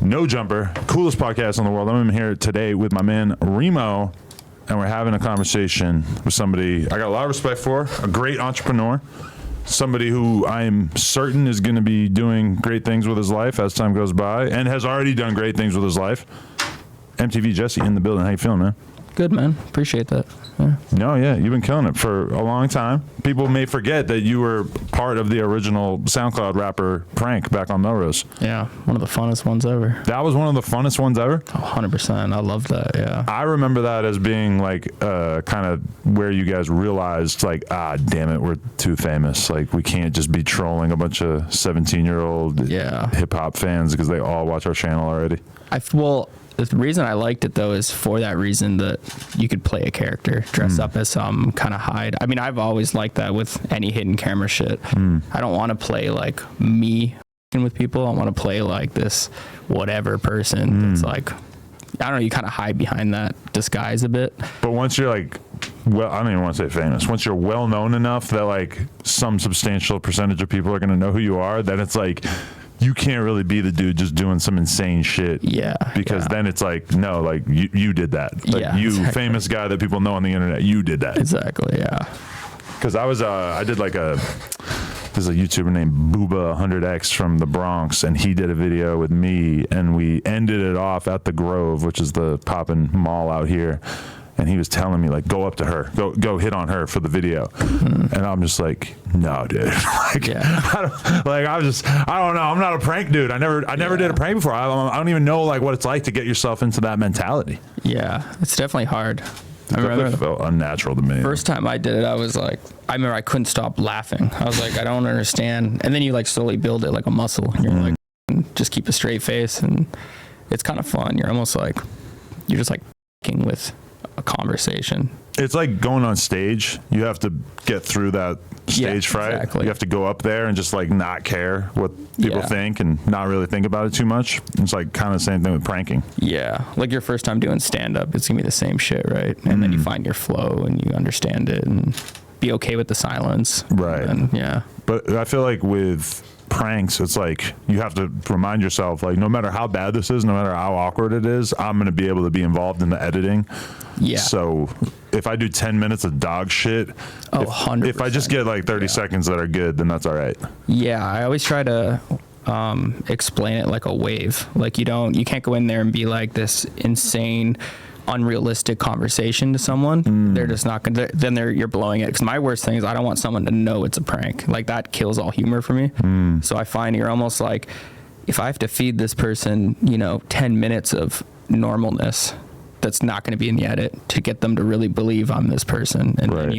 No Jumper, coolest podcast in the world. I'm here today with my man Remo, and we're having a conversation with somebody I got a lot of respect for, a great entrepreneur, somebody who I am certain is going to be doing great things with his life as time goes by, and has already done great things with his life. MTV Jesse in the building. How you feeling, man? Good, man. Appreciate that. Yeah. No, yeah, you've been killing it for a long time. People may forget that you were part of the original SoundCloud rapper Prank back on Melrose. Yeah, one of the funnest ones ever. That was one of the funnest ones ever? 100%. I love that, yeah. I remember that as being like kind of where you guys realized like, damn it, we're too famous. Like, we can't just be trolling a bunch of 17-year-old hip-hop fans because they all watch our channel already. Well, the reason I liked it, though, is for that reason that you could play a character, dress up as some, kind of hide. I mean, I've always liked that with any hidden camera shit. I don't want to play like me with people. I want to play like this whatever person that's like, I don't know, you kind of hide behind that disguise a bit. But once you're like, well, I don't even want to say famous. Once you're well known enough that like some substantial percentage of people are going to know who you are, then it's like, you can't really be the dude just doing some insane shit. Yeah. Because then it's like, no, like you did that. Like you exactly. Famous guy that people know on the internet, you did that. Exactly, yeah. Because I did like there's a YouTuber named Booba100X from the Bronx, and he did a video with me, and we ended it off at the Grove, which is the poppin' mall out here. And he was telling me like, go up to her, go hit on her for the video. And I'm just like, no, dude. Like, I don't know. I'm not a prank dude. I never did a prank before. I don't even know like what it's like to get yourself into that mentality. Yeah, it's definitely hard. I remember it felt unnatural to me. First time I did it, I was like, I remember I couldn't stop laughing. I was like, I don't understand. And then you like slowly build it like a muscle. And you're like, just keep a straight face, and it's kind of fun. You're almost like, you're just like with a conversation. It's like going on stage. You have to get through that stage fright. Exactly. You have to go up there and just like not care what people think and not really think about it too much. It's like kind of the same thing with pranking. Yeah, like your first time doing stand-up, it's gonna be the same shit, right? And then you find your flow and you understand it and be okay with the silence. Right. And but I feel like with pranks, it's like you have to remind yourself, like, no matter how bad this is, no matter how awkward it is, I'm going to be able to be involved in the editing. Yeah. So if I do 10 minutes of dog shit, if I just get like 30 seconds that are good, then that's all right. Yeah, I always try to explain it like a wave. Like you can't go in there and be like this insane unrealistic conversation to someone. They're just not gonna, then you're blowing it. Because my worst thing is I don't want someone to know it's a prank. Like that kills all humor for me. So I find you're almost like, if I have to feed this person 10 minutes of normalness that's not going to be in the edit to get them to really believe I'm this person, and then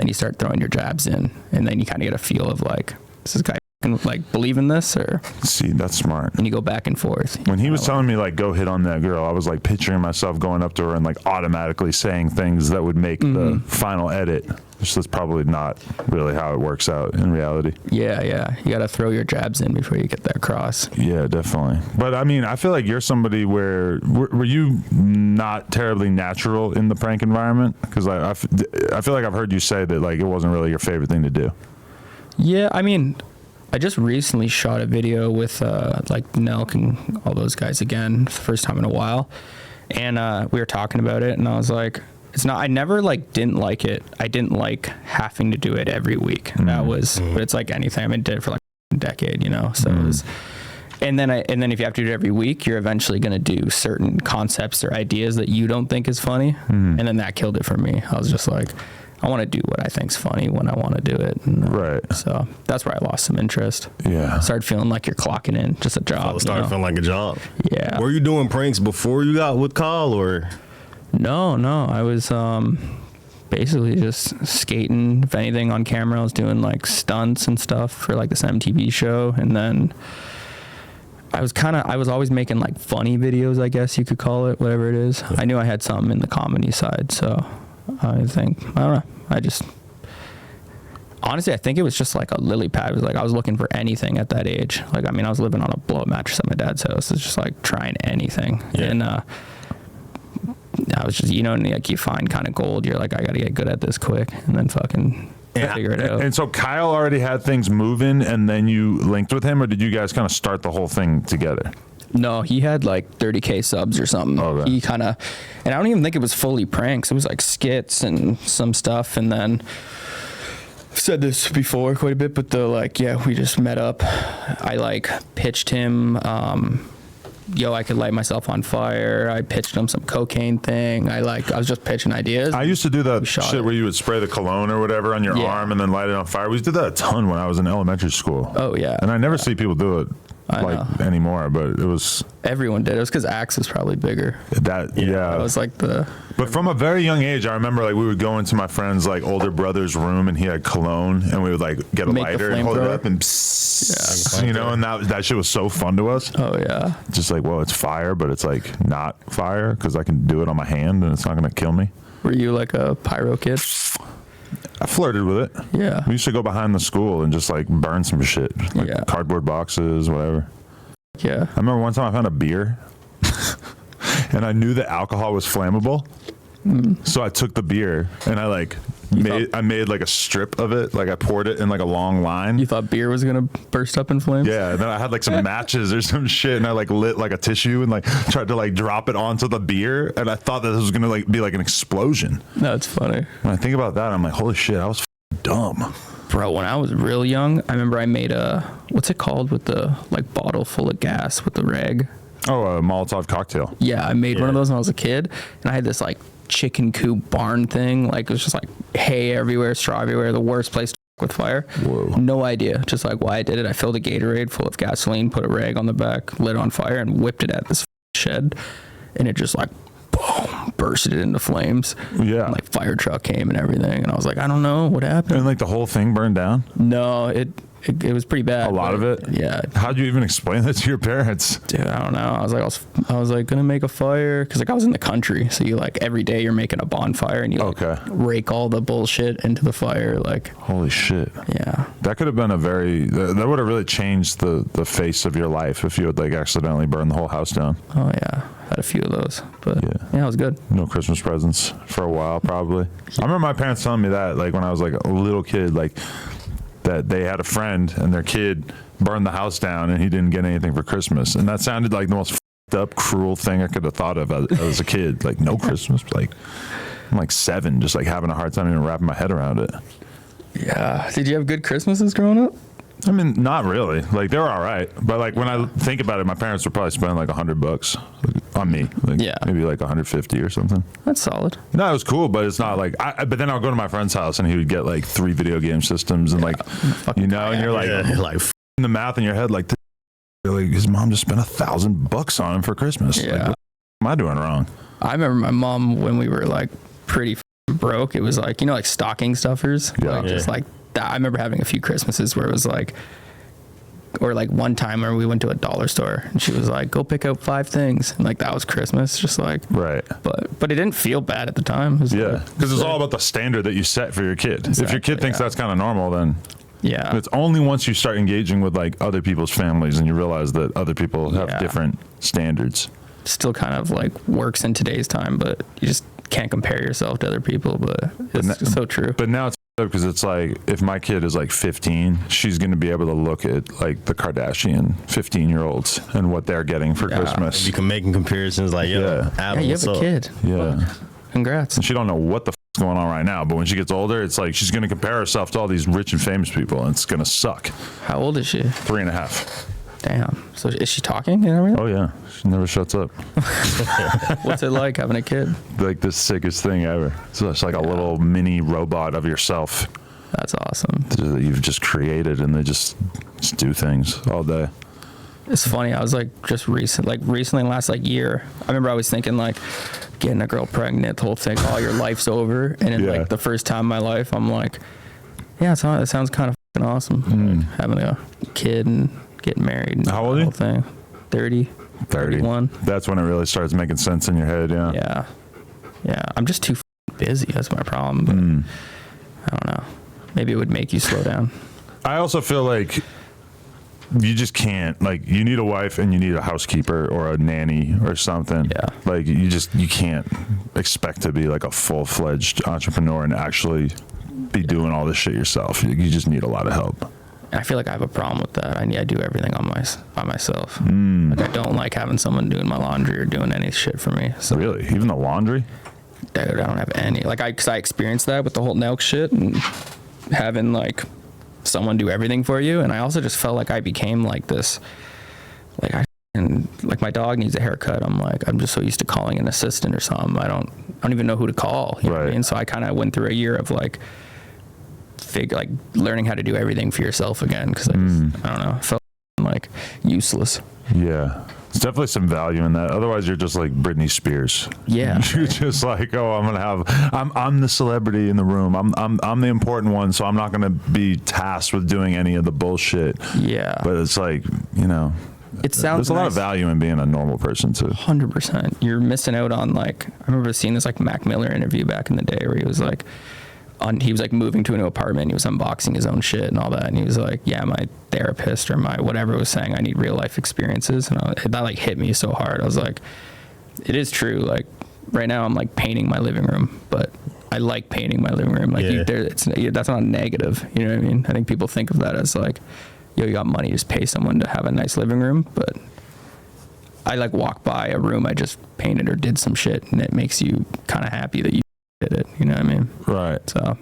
you start throwing your jabs in, and then you kind of get a feel of like, is this guy like believe in this? Or see, that's smart. And you go back and forth. When he was telling me like go hit on that girl, I was like picturing myself going up to her and like automatically saying things that would make the final edit, which is probably not really how it works out in reality. Yeah, you gotta throw your jabs in before you get that cross. Yeah, definitely. But I mean, I feel like you're somebody were you not terribly natural in the prank environment? Because I feel like I've heard you say that like it wasn't really your favorite thing to do. Yeah, I mean, I just recently shot a video with like Nelk and all those guys again for the first time in a while, and we were talking about it, and I was like, it's not, I never like didn't like it. I didn't like having to do it every week. That was, but it's like anything. I mean, did it for like a decade, so it was, and then if you have to do it every week, you're eventually going to do certain concepts or ideas that you don't think is funny, and then that killed it for me. I was just like, I want to do what I think's funny when I want to do it. And, right. So that's where I lost some interest. Yeah. Started feeling like you're clocking in, just a job. Oh, started feeling like a job. Yeah. Were you doing pranks before you got with Kyle, or? No. I was basically just skating. If anything, on camera, I was doing like stunts and stuff for like this MTV show, and then I was always making like funny videos, I guess you could call it, whatever it is. I knew I had something in the comedy side, so. I don't know. Honestly, I think it was just like a lily pad. It was like I was looking for anything at that age. Like, I mean, I was living on a blow-up mattress at my dad's house. It's just like trying anything. Yeah. And I was just, like you find kind of gold. You're like, I got to get good at this quick, and then fucking figure it out. And so Kyle already had things moving, and then you linked with him, or did you guys kind of start the whole thing together? No, he had like 30K subs or something. Okay. He kind of, and I don't even think it was fully pranks. It was like skits and some stuff. And then I've said this before quite a bit, but we just met up. I like pitched him, I could light myself on fire. I pitched him some cocaine thing. I was just pitching ideas. I used to do that shit where you would spray the cologne or whatever on your arm and then light it on fire. We used to do that a ton when I was in elementary school. Oh yeah. And I never see people do it anymore, but it was. Everyone did. It was because Axe was probably bigger. That was like But from a very young age, I remember like we would go into my friend's like older brother's room and he had cologne and we would like get a lighter and hold it up and and that shit was so fun to us. Oh yeah. Just like, well, it's fire, but it's like not fire because I can do it on my hand and it's not gonna kill me. Were you like a pyro kid? I flirted with it. Yeah. We used to go behind the school and just like burn some shit, like cardboard boxes, whatever. Yeah. I remember one time I found a beer and I knew that alcohol was flammable. So I took the beer and I made like a strip of it. Like I poured it in like a long line. You thought beer was going to burst up in flames? Yeah. And then I had like some matches or some shit and I like lit like a tissue and like tried to like drop it onto the beer. And I thought that this was going to like be like an explosion. That's funny. When I think about that, I'm like, holy shit, I was dumb. Bro, when I was real young, I remember I made what's it called with the like bottle full of gas with the rag? Oh, a Molotov cocktail. Yeah, I made one of those when I was a kid and I had this like chicken coop barn thing. Like it was just like hay everywhere, straw everywhere, the worst place to with fire. Whoa. No idea. Just like why I did it. I filled a Gatorade full of gasoline, put a rag on the back, lit on fire, and whipped it at this shed. And it just like boom, bursted into flames. Yeah. And, like fire truck came and everything. And I was like, I don't know what happened. And like the whole thing burned down? No, it was pretty bad. A lot of it? Yeah. How'd you even explain that to your parents? Dude, I don't know. I was like gonna make a fire because like I was in the country, so you like every day you're making a bonfire and you like, rake all the bullshit into the fire. Like holy shit. Yeah. That could have been that would have really changed the face of your life if you had like accidentally burned the whole house down. Oh yeah, had a few of those, but yeah, it was good. No Christmas presents for a while probably. I remember my parents telling me that like when I was like a little kid, like that they had a friend and their kid burned the house down and he didn't get anything for Christmas. And that sounded like the most f***ed up, cruel thing I could have thought of as a kid. Like, no Christmas. Like, I'm like 7, just like having a hard time even wrapping my head around it. Yeah. Did you have good Christmases growing up? I mean, not really. Like, they were all right. But like when I think about it, my parents were probably spending like $100 on me. Like, maybe like 150 or something. That's solid. No, it was cool, but it's not like. But then I'll go to my friend's house and he would get like 3 video game systems and like, and you're like in the math in your head, like his mom just spent $1,000 on him for Christmas. Yeah. Like, what am I doing wrong? I remember my mom when we were like pretty broke. It was like like stocking stuffers. Yeah. Just like. I remember having a few Christmases where it was like, or like one time where we went to a dollar store and she was like, go pick out 5 things. And like, that was Christmas. Just like, right. But it didn't feel bad at the time. Yeah. Because it's all about the standard that you set for your kid. Exactly, if your kid thinks that's kind of normal, then it's only once you start engaging with like other people's families and you realize that other people have different standards. Still kind of like works in today's time, but you just can't compare yourself to other people. But it's so true. But now it's because it's like if my kid is like 15, she's going to be able to look at like the Kardashian 15-year-olds and what they're getting for Christmas. You can make comparisons like, Adam, you have a kid. Yeah. Fuck. Congrats. And she don't know what the is going on right now, but when she gets older, it's like she's going to compare herself to all these rich and famous people, and it's going to suck. How old is she? 3.5. Damn. So is she talking and everything? Oh yeah, she never shuts up. What's it like having a kid? Like the sickest thing ever. So it's like a little mini robot of yourself. That's awesome. That you've just created, and they just do things all day. It's funny. I was like recently, last like year. I remember I was thinking like getting a girl pregnant, the whole thing. Oh, your life's over. And in like the first time in my life, I'm like, yeah, it sounds kind of fucking awesome. Like, having a kid and getting married. And how old are you? 30. 31. That's when it really starts making sense in your head. Yeah. I'm just too busy. That's my problem. But I don't know. Maybe it would make you slow down. I also feel like you just can't, like, you need a wife and you need a housekeeper or a nanny or something. Yeah. Like, you can't expect to be like a full-fledged entrepreneur and actually be doing all this shit yourself. You just need a lot of help. And I feel like I have a problem with that. I do everything by myself. Like I don't like having someone doing my laundry or doing any shit for me. So really, even the laundry? Dude, I don't have any. Like because I experienced that with the whole Nelk shit and having like someone do everything for you. And I also just felt like I became like this. Like like my dog needs a haircut. I'm just so used to calling an assistant or something. I don't even know who to call. You know what I mean? So I kind of went through a year of like learning how to do everything for yourself again. Cause I don't know, I felt like useless. Yeah. There's definitely some value in that. Otherwise you're just like Britney Spears. Yeah. You're just like, oh, I'm the celebrity in the room. I'm the important one. So I'm not going to be tasked with doing any of the bullshit. Yeah. But it's like, you know, there's a lot of value in being a normal person too. 100%. You're missing out on like, I remember seeing this like Mac Miller interview back in the day where he was like moving to a new apartment. He was unboxing his own shit and all that. And he was like, yeah, my therapist or my whatever was saying I need real life experiences. And that like hit me so hard. I was like, it is true. Like right now I'm like painting my living room, but I like painting my living room. Like that's not negative. You know what I mean? I think people think of that as like, yo, you got money, just pay someone to have a nice living room. But I like walk by a room I just painted or did some shit, and it makes you kind of happy that you did it. You know what I mean? Right. So.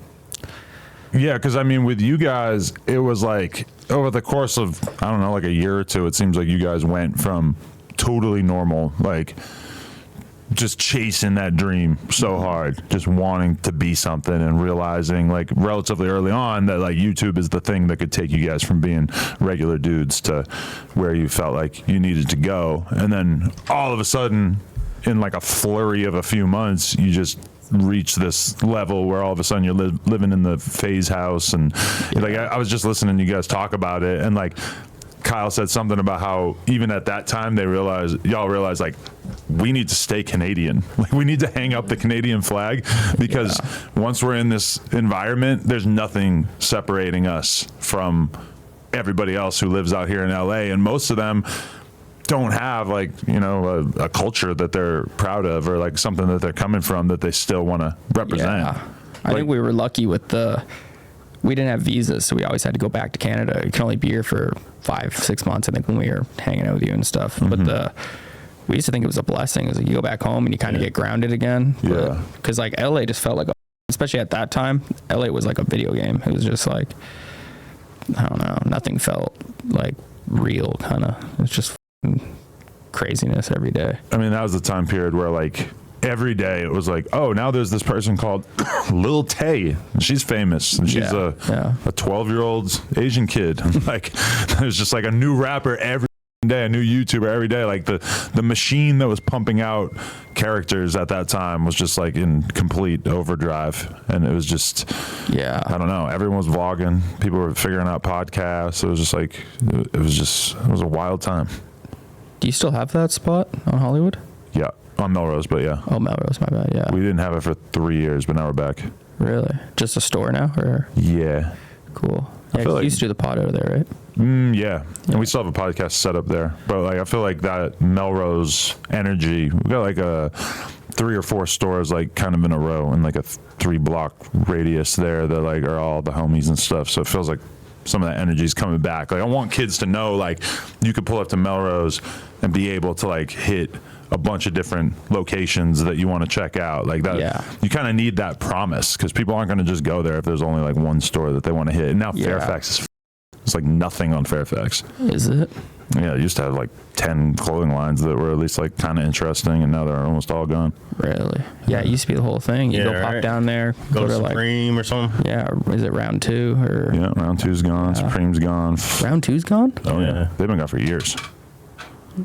Yeah, because I mean, with you guys, it was like over the course of, I don't know, like a year or two, it seems like you guys went from totally normal, like just chasing that dream so hard, just wanting to be something and realizing like relatively early on that like YouTube is the thing that could take you guys from being regular dudes to where you felt like you needed to go. And then all of a sudden in like a flurry of a few months, you just reach this level where all of a sudden you're living in the phase house. And like, I was just listening to you guys talk about it, and like Kyle said something about how even at that time y'all realized like we need to stay Canadian. Like we need to hang up the Canadian flag because once we're in this environment, there's nothing separating us from everybody else who lives out here in LA. And most of them don't have like, you know, a culture that they're proud of or like something that they're coming from that they still want to represent. Yeah. I think we were lucky with we didn't have visas, so we always had to go back to Canada. You can only be here for 5-6 months, I think, when we were hanging out with you and stuff. But we used to think it was a blessing. It was like you go back home and you kind of get grounded again. Yeah. Because like LA just felt like, especially at that time, LA was like a video game. It was just like, I don't know, nothing felt like real, kind of. It's just craziness every day. I mean, that was the time period where like every day it was like, oh, now there's this person called Lil Tay. She's famous. And she's a 12-year-old Asian kid. Like there's just like a new rapper every day, a new YouTuber every day. Like the machine that was pumping out characters at that time was just like in complete overdrive. And it was just, I don't know. Everyone was vlogging. People were figuring out podcasts. It was just like, it was a wild time. Do you still have that spot on Hollywood? Yeah. On Melrose, but yeah. Oh, Melrose, my bad, yeah. We didn't have it for 3 years, but now we're back. Really? Just a store now, or? Yeah. Cool. Yeah, you used to do the pod over there, right? Yeah. And we still have a podcast set up there. But like, I feel like that Melrose energy, we got like 3 or 4 stores like kind of in a row in like a 3-block radius there that like are all the homies and stuff. So it feels like some of that energy is coming back. Like I want kids to know like you could pull up to Melrose and be able to like hit a bunch of different locations that you want to check out like that. You kind of need that promise because people aren't going to just go there if there's only like one store that they want to hit. And now Fairfax is it's like nothing on Fairfax. Is it? Yeah, it used to have like 10 clothing lines that were at least like kind of interesting, and now they're almost all gone. Really? Yeah, it used to be the whole thing. You go pop down there, go to Supreme like, or something. Yeah, is it Round 2 or? Yeah, Round 2's gone. Supreme's gone. Round 2's gone? Oh yeah, they've been gone for years.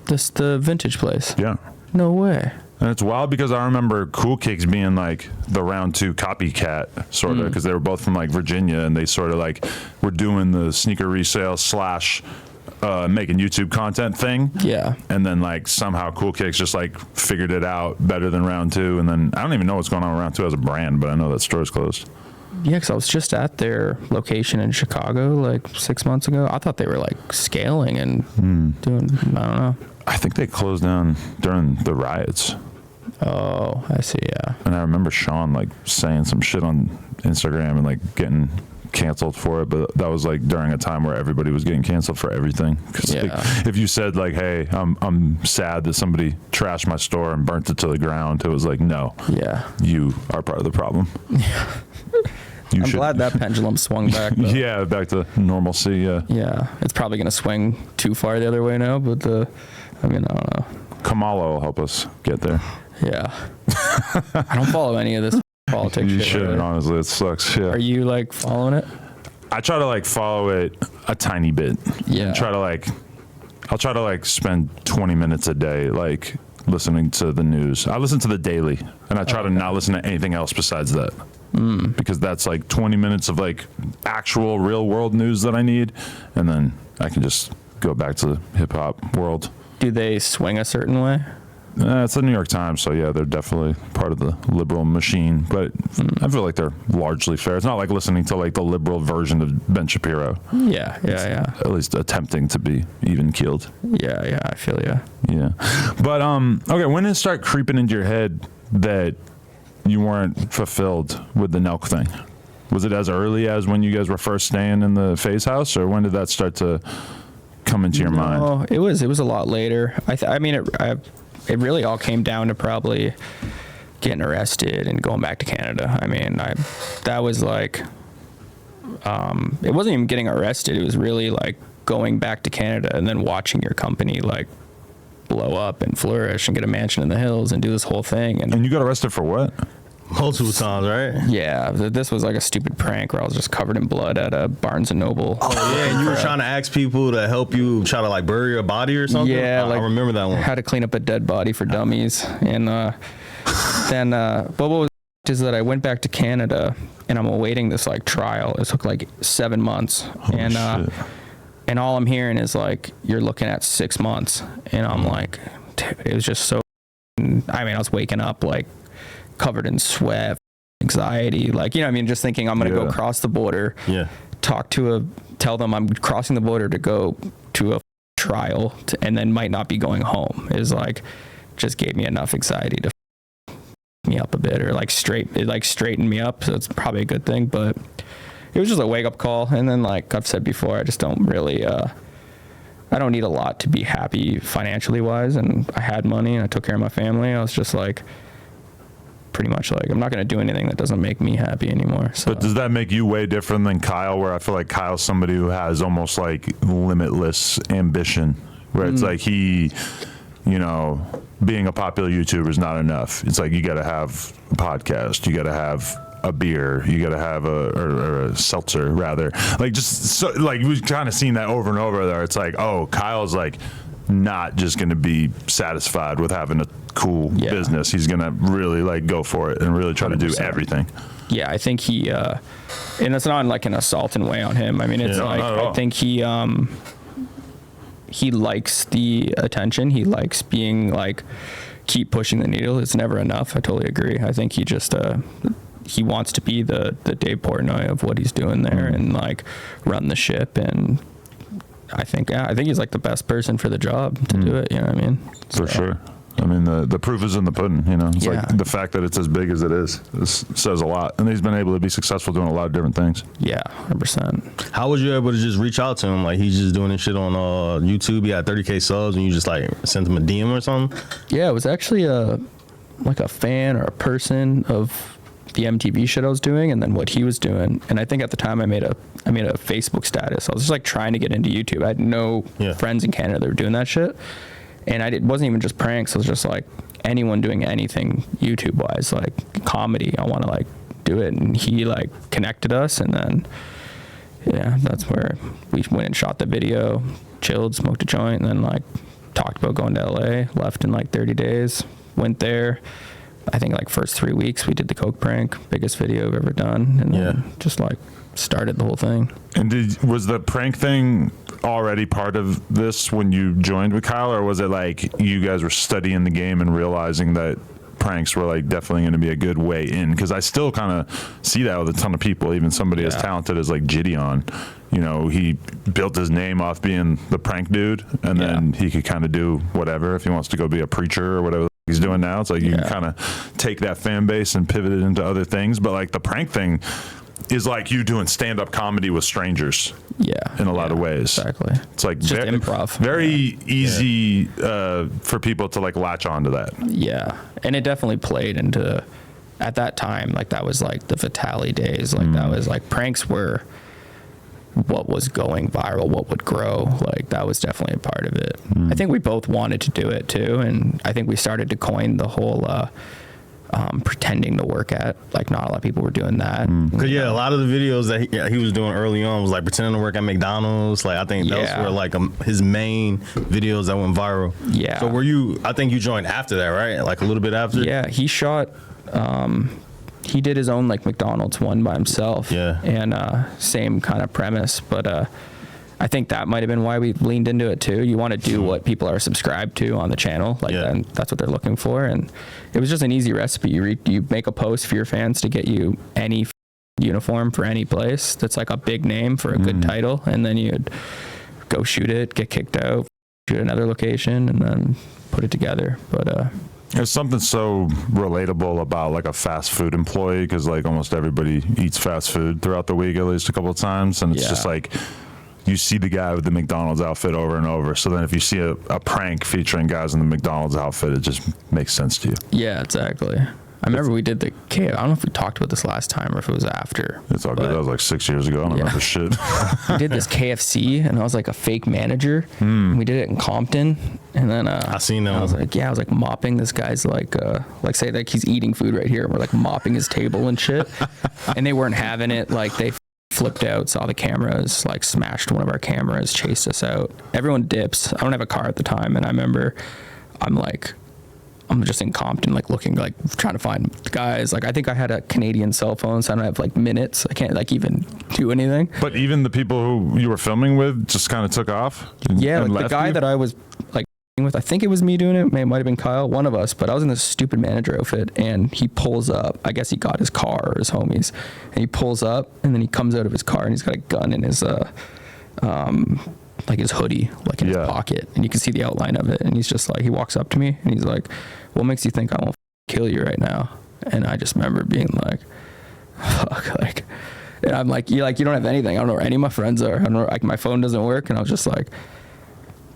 The vintage place. Yeah. No way. And it's wild because I remember Cool Kicks being like the Round 2 copycat sort of because they were both from like Virginia, and they sort of like were doing the sneaker resale / making YouTube content thing. Yeah. And then like somehow Cool Kicks just like figured it out better than Round 2. And then I don't even know what's going on with Round 2 as a brand, but I know that store's closed. Yeah, because I was just at their location in Chicago like 6 months ago. I thought they were like scaling and doing, I don't know. I think they closed down during the riots. Oh, I see, yeah. And I remember Sean like saying some shit on Instagram and like getting canceled for it, but that was like during a time where everybody was getting canceled for everything. Like, if you said like, hey, I'm sad that somebody trashed my store and burnt it to the ground, it was like, no, you are part of the problem. I'm glad that pendulum swung back though. Yeah, back to normalcy. Yeah, it's probably gonna swing too far the other way now, but I don't know. Kamala will help us get there. Yeah. I don't follow any of this politics. You shouldn't, honestly. It sucks. Yeah. Are you like following it? I try to like follow it a tiny bit. Yeah. I'll try to like spend 20 minutes a day like listening to the news. I listen to the Daily, and I try to not listen to anything else besides that. Because that's like 20 minutes of like actual real world news that I need, and then I can just go back to the hip hop world. Do they swing a certain way? It's the New York Times, so yeah, they're definitely part of the liberal machine, but I feel like they're largely fair. It's not like listening to like the liberal version of Ben Shapiro. Yeah. At least attempting to be even keeled. Yeah, I feel you. Yeah. But, okay, when did it start creeping into your head that you weren't fulfilled with the Nelk thing? Was it as early as when you guys were first staying in the Phase house, or when did that start to come into your mind? Oh, it was a lot later. It really all came down to probably getting arrested and going back to Canada. I mean, that was like, it wasn't even getting arrested. It was really like going back to Canada and then watching your company like blow up and flourish and get a mansion in the hills and do this whole thing. And you got arrested for what? Multiple times, right? Yeah, this was like a stupid prank where I was just covered in blood at a Barnes & Noble. Oh, yeah, and you were trying to ask people to help you try to, like, bury a body or something? Yeah. I remember that one. How to clean up a dead body for dummies. And then, but what was is that I went back to Canada, and I'm awaiting this, like, trial. It took, like, 7 months. And all I'm hearing is, like, you're looking at 6 months. And I'm like, dude, it was just so... I mean, I was waking up, like, covered in sweat, anxiety, like, you know what I mean, just thinking I'm gonna go across the border, tell them I'm crossing the border to go to a trial and then might not be going home is like, just gave me enough anxiety to me up a bit, or like straighten me up, so it's probably a good thing. But it was just a wake-up call. And then, like I've said before, I just don't really I don't need a lot to be happy financially wise, and I had money and I took care of my family. I was just like, pretty much like, I'm not going to do anything that doesn't make me happy anymore. So. But does that make you way different than Kyle, where I feel like Kyle's somebody who has almost like limitless ambition, where it's like he, you know, being a popular YouTuber is not enough. It's like, you got to have a podcast, you got to have a beer, you got to have a seltzer rather. Like, just so, like, we've kind of seen that over and over there. It's like, oh, Kyle's like not just going to be satisfied with having a cool business. He's gonna really like go for it and really try 100%. To do everything. Yeah, I think he and it's not like an assaulting way on him. I mean, it's like, I think he likes the attention. He likes being like, keep pushing the needle. It's never enough. I totally agree. I think he just he wants to be the Dave Portnoy of what he's doing there and like run the ship. And I think he's like the best person for the job to do it. You know what I mean? For sure. I mean, the proof is in the pudding, you know. It's like the fact that it's as big as it is, this says a lot. And he's been able to be successful doing a lot of different things. Yeah, 100%. How was you able to just reach out to him? Like, he's just doing this shit on YouTube. He had 30K subs, and you just like sent him a DM or something? Yeah, it was actually like a fan or a person of the MTV shit I was doing, and then what he was doing. And I think at the time I made a Facebook status. I was just like trying to get into YouTube. I had no friends in Canada that were doing that shit. And it wasn't even just pranks. It was just like anyone doing anything YouTube wise, like comedy. I want to like do it. And he like connected us. And then, that's where we went and shot the video, chilled, smoked a joint, and then like talked about going to LA, left in like 30 days, went there. I think like first 3 weeks we did the Coke prank, biggest video I've ever done. And then just like started the whole thing. And was the prank thing already part of this when you joined with Kyle, or was it like you guys were studying the game and realizing that pranks were like definitely going to be a good way in? Because I still kind of see that with a ton of people, even somebody as talented as like Gideon. You know, he built his name off being the prank dude, and then he could kind of do whatever if he wants to go be a preacher or whatever he's doing now. It's like you can kind of take that fan base and pivot it into other things. But like the prank thing, is like you doing stand-up comedy with strangers. Yeah. In a lot of ways. Exactly. It's like just improv. Very easy for people to like latch onto that. Yeah. And it definitely played into, at that time, like that was like the Vitaly days. Like that was like pranks were what was going viral, what would grow. Like that was definitely a part of it. I think we both wanted to do it too. And I think we started to coin the whole, pretending to work at, like not a lot of people were doing that. Cause a lot of the videos that he was doing early on was like pretending to work at McDonald's. Like I think those were like his main videos that went viral. Yeah. So I think you joined after that, right? Like a little bit after? Yeah, he shot, he did his own like McDonald's one by himself. Yeah. And same kind of premise, but I think that might have been why we leaned into it too. You want to do what people are subscribed to on the channel, like and that's what they're looking for. And it was just an easy recipe. You make a post for your fans to get you any uniform for any place that's like a big name for a good title, and then you'd go shoot it, get kicked out, shoot another location, and then put it together. But there's something so relatable about like a fast food employee, because like almost everybody eats fast food throughout the week at least a couple of times, and it's just like you see the guy with the McDonald's outfit over and over. So then if you see a prank featuring guys in the McDonald's outfit, it just makes sense to you. Yeah, exactly. I remember we did the I don't know if we talked about this last time or if it was after. It's all good. That was like 6 years ago. I don't remember shit. We did this KFC, and I was like a fake manager. We did it in Compton, and then I seen that. I was like mopping this guy's like say like he's eating food right here, and we're like mopping his table and shit, and they weren't having it. Like they flipped out, saw the cameras, like smashed one of our cameras, chased us out. Everyone dips. I don't have a car at the time, and I remember I'm just in Compton, like looking, like trying to find the guys. Like I think I had a Canadian cell phone, so I don't have like minutes. I can't like even do anything. But even the people who you were filming with just kind of took off? Yeah, like the guy that I was like with, I think it was me doing it. It might have been Kyle, one of us, but I was in this stupid manager outfit, and he pulls up. I guess he got his car or his homies, and he pulls up, and then he comes out of his car, and he's got a gun in his like his hoodie, like in his pocket, and you can see the outline of it. And he's just like, he walks up to me, and he's like, "What makes you think I won't kill you right now?" And I just remember being like, "Fuck!" Like, and I'm like, you don't have anything. I don't know where any of my friends are. I don't know, like my phone doesn't work, and I was just like,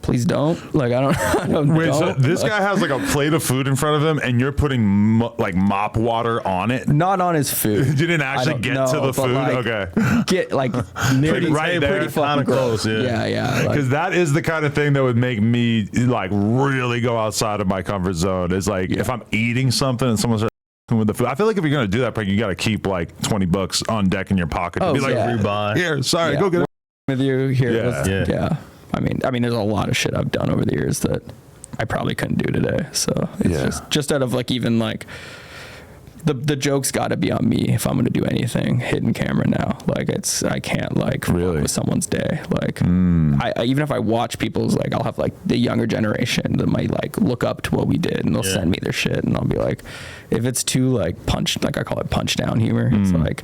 please don't. Like, I don't. Wait, so this guy has like a plate of food in front of him, and you're putting like mop water on it? Not on his food. You didn't actually get to the food? Like, okay. Get like pretty, right there. Pretty fucking close. Yeah. Because that is the kind of thing that would make me like really go outside of my comfort zone. Is like if I'm eating something and someone's with the food. I feel like if you're gonna do that prank, you got to keep like $20 on deck in your pocket. Oh, be like, rebuy. Here, sorry, go get it with you here. Yeah. I mean, there's a lot of shit I've done over the years that I probably couldn't do today. So it's just out of like even like the joke's got to be on me if I'm gonna do anything hidden camera now. Like I can't like really with someone's day. Like I even if I watch people's, like I'll have like the younger generation that might like look up to what we did, and they'll send me their shit, and I'll be like, if it's too like like I call it punch down humor. It's like,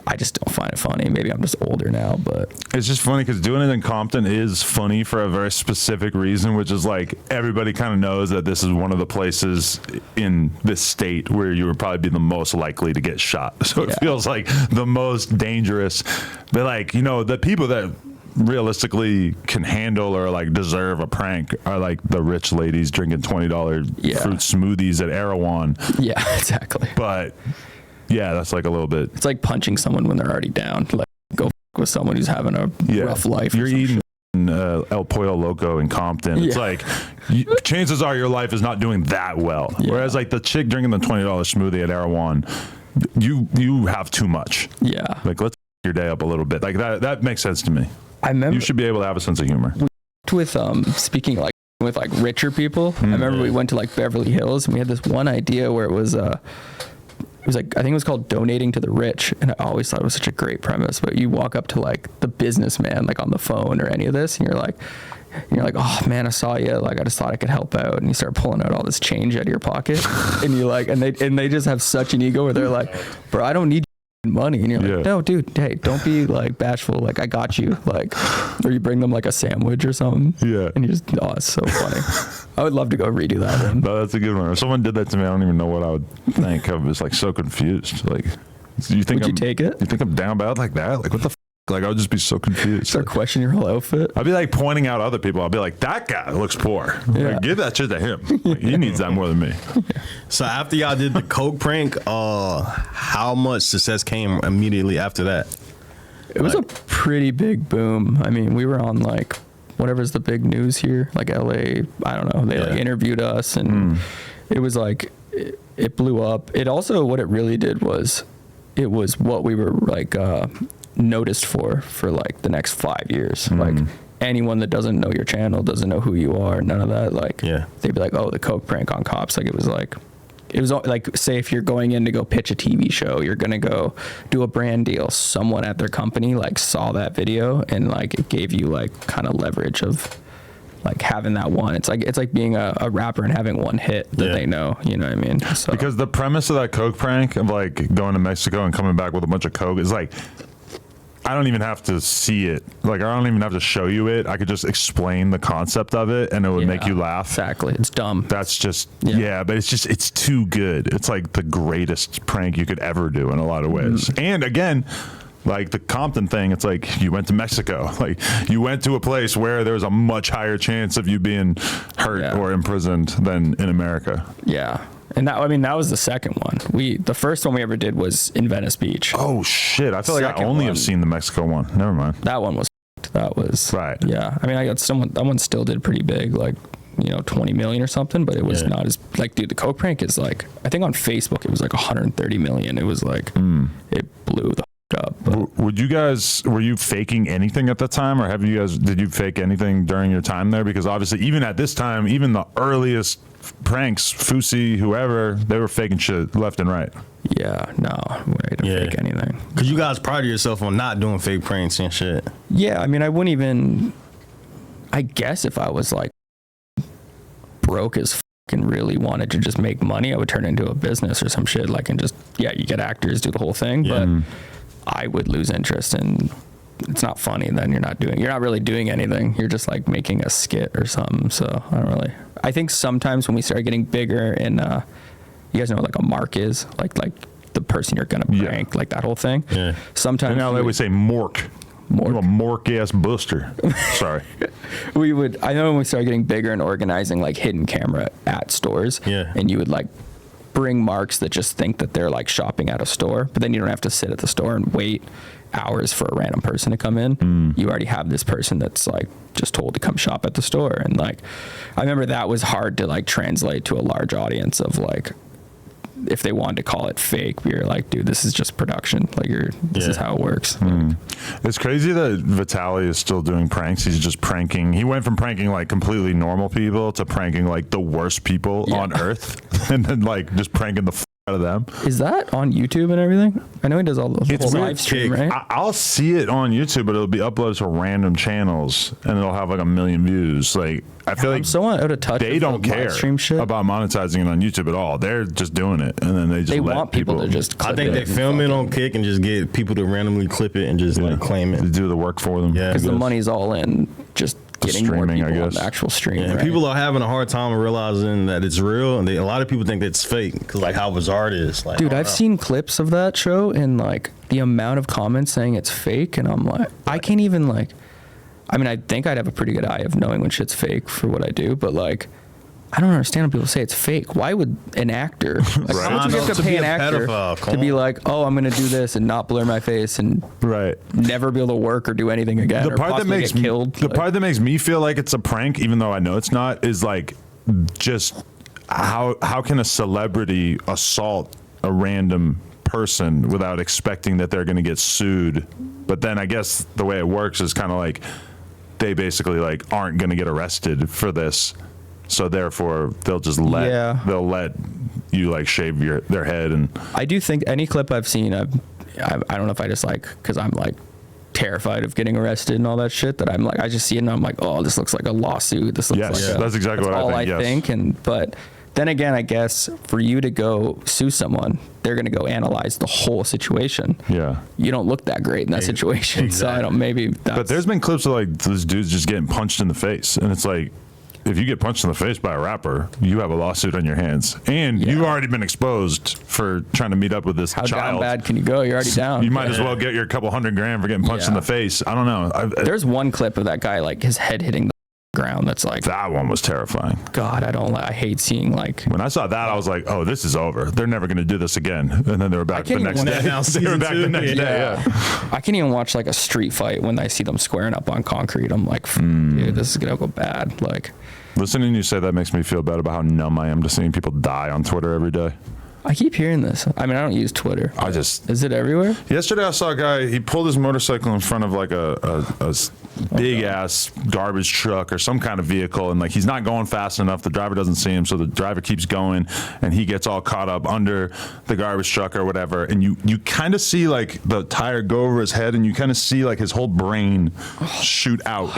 I just don't find it funny. Maybe I'm just older now, but it's just funny because doing it in Compton is funny for a very specific reason, which is like everybody kind of knows that this is one of the places in this state where you would probably be the most likely to get shot. So it feels like the most dangerous. But like, you know, the people that realistically can handle or like deserve a prank are like the rich ladies drinking $20 fruit smoothies at Erewhon. Yeah, exactly. But yeah, that's like a little bit. It's like punching someone when they're already down. Like go with someone who's having a rough life. You're eating El Pollo Loco in Compton. It's like chances are your life is not doing that well. Whereas like the chick drinking the $20 smoothie at Erewhon, you have too much. Yeah. Like let's your day up a little bit. Like that makes sense to me. I remember you should be able to have a sense of humor. With speaking like with like richer people. I remember we went to like Beverly Hills, and we had this one idea where it was like, I think it was called donating to the rich, and I always thought it was such a great premise. But you walk up to like the businessman, like on the phone or any of this, and you're like, oh man, I saw you. Like I just thought I could help out, and you start pulling out all this change out of your pocket, and you like, and they just have such an ego where they're like, bro, I don't need money, and you're like, no, dude, hey, don't be like bashful. Like I got you. Like, or you bring them like a sandwich or something. Yeah, and you just, it's so funny. I would love to go redo that one. No, that's a good one. If someone did that to me, I don't even know what I would think. I was like so confused. Like, You think Would you take it? You think I'm down bad like that? Like what the like I would just be so confused. Start questioning your whole outfit. I'd be like pointing out other people. I'll be like, that guy looks poor. Yeah. Like, give that shit to him. Like, he needs that more than me. So after y'all did the coke prank, how much success came immediately after that? It was a pretty big boom. I mean, we were on like whatever's the big news here, like LA. I don't know. They like interviewed us, and it was like it blew up. It also, what it really did was, it was what we were like noticed for like the next 5 years. Like anyone that doesn't know your channel, doesn't know who you are, none of that. Like they'd be like, oh, the coke prank on cops. Like it was like say if you're going in to go pitch a TV show, you're gonna go do a brand deal, someone at their company like saw that video and like it gave you like kind of leverage of like having that one. It's like being a rapper and having one hit that they know, you know what I mean? So. Because the premise of that coke prank of like going to Mexico and coming back with a bunch of coke is like, I don't even have to see it. Like, I don't even have to show you it. I could just explain the concept of it and it would make you laugh. Exactly. It's dumb. That's just, but it's too good. It's like the greatest prank you could ever do in a lot of ways. And again, like the Compton thing, it's like you went to Mexico. Like you went to a place where there was a much higher chance of you being hurt or imprisoned than in America. Yeah. And that, I mean, that was the second one. The first one we ever did was in Venice Beach. Oh shit! I feel like I only have seen the Mexico one. Never mind. That one was. That was right. Yeah, I mean, I got someone. That one still did pretty big, like 20 million or something. But it was not as like, dude. The coke prank is like, I think on Facebook it was like 130 million. It was like it blew the up. But. Were you faking anything at that time, or did you fake anything during your time there? Because obviously, even at this time, even the earliest pranks, Fusi, whoever, they were faking shit left and right. Yeah, no, I didn't fake anything. Because you guys pride yourself on not doing fake pranks and shit. Yeah, I mean, I wouldn't even, I guess if I was like broke as and really wanted to just make money, I would turn it into a business or some shit, like, and just, you get actors, do the whole thing, but I would lose interest and it's not funny. Then you're not really doing anything. You're just like making a skit or something. So I think sometimes when we start getting bigger and you guys know what like a mark is, like the person you're gonna prank, like that whole thing. Yeah. Sometimes now they would say mork. You're a mork ass buster. Sorry. I know when we started getting bigger and organizing like hidden camera at stores, and you would like bring marks that just think that they're like shopping at a store, but then you don't have to sit at the store and wait hours for a random person to come in. You already have this person that's like just told to come shop at the store, and like I remember that was hard to like translate to a large audience of like, if they wanted to call it fake, you're like, dude, this is just production. Like this is how it works. It's crazy that Vitaly is still doing pranks. He's just pranking. He went from pranking like completely normal people to pranking like the worst people on earth, and then like just pranking the out of them. Is that on YouTube and everything? I know he does all the whole live stream, right? I'll see it on YouTube, but it'll be uploaded to random channels, and it'll have like 1 million views. Like I feel like I'm so out of touch. They don't care about monetizing it on YouTube at all. They're just doing it, and then they let want people to just. I think they film it on Kick and just get people to randomly clip it and just like claim it. They do the work for them. Yeah, because the money's all in just getting streaming, more people on the actual stream. Yeah, right? People are having a hard time realizing that it's real, and a lot of people think it's fake because like how bizarre it is. Like, dude, I've seen clips of that show and like the amount of comments saying it's fake, and I'm like, I can't even like. I mean, I think I'd have a pretty good eye of knowing when shit's fake for what I do, but like, I don't understand when people say it's fake. Why would an actor, like, how much would you have to pay an actor to be like, oh, I'm going to do this and not blur my face and never be able to work or do anything again? The part that makes me killed. The part that makes me feel like it's a prank, even though I know it's not, is like just how can a celebrity assault a random person without expecting that they're going to get sued? But then I guess the way it works is kind of like they basically like aren't going to get arrested for this. So therefore, they'll just they'll let you like shave their head. And I do think any clip I've seen, I don't know if I just like, because I'm like terrified of getting arrested and all that shit, that I'm like, I just see it and I'm like, oh, this looks like a lawsuit. This looks like that's exactly what I think. But then again, I guess for you to go sue someone, they're going to go analyze the whole situation. Yeah. You don't look that great in that situation. Exactly. So I don't, maybe that's... But there's been clips of like those dudes just getting punched in the face, and it's like, if you get punched in the face by a rapper, you have a lawsuit on your hands, and you've already been exposed for trying to meet up with this child. How down bad can you go? You're already down. You might as well get your couple $100,000 for getting punched in the face. I don't know. There's one clip of that guy, like his head hitting the ground. That's like, that one was terrifying. God, I hate seeing, like, when I saw that, I was like, oh, this is over. They're never going to do this again. And then they were back the next day. They were back the next day. I can't even watch like a street fight when I see them squaring up on concrete. I'm like, dude, this is gonna go bad. Like, listening to you say that makes me feel bad about how numb I am to seeing people die on Twitter every day. I keep hearing this. I mean, I don't use Twitter. Is it everywhere? Yesterday I saw a guy, he pulled his motorcycle in front of like a big ass garbage truck or some kind of vehicle, and like he's not going fast enough. The driver doesn't see him, so the driver keeps going, and he gets all caught up under the garbage truck or whatever. And you kind of see like the tire go over his head, and you kind of see like his whole brain shoot out.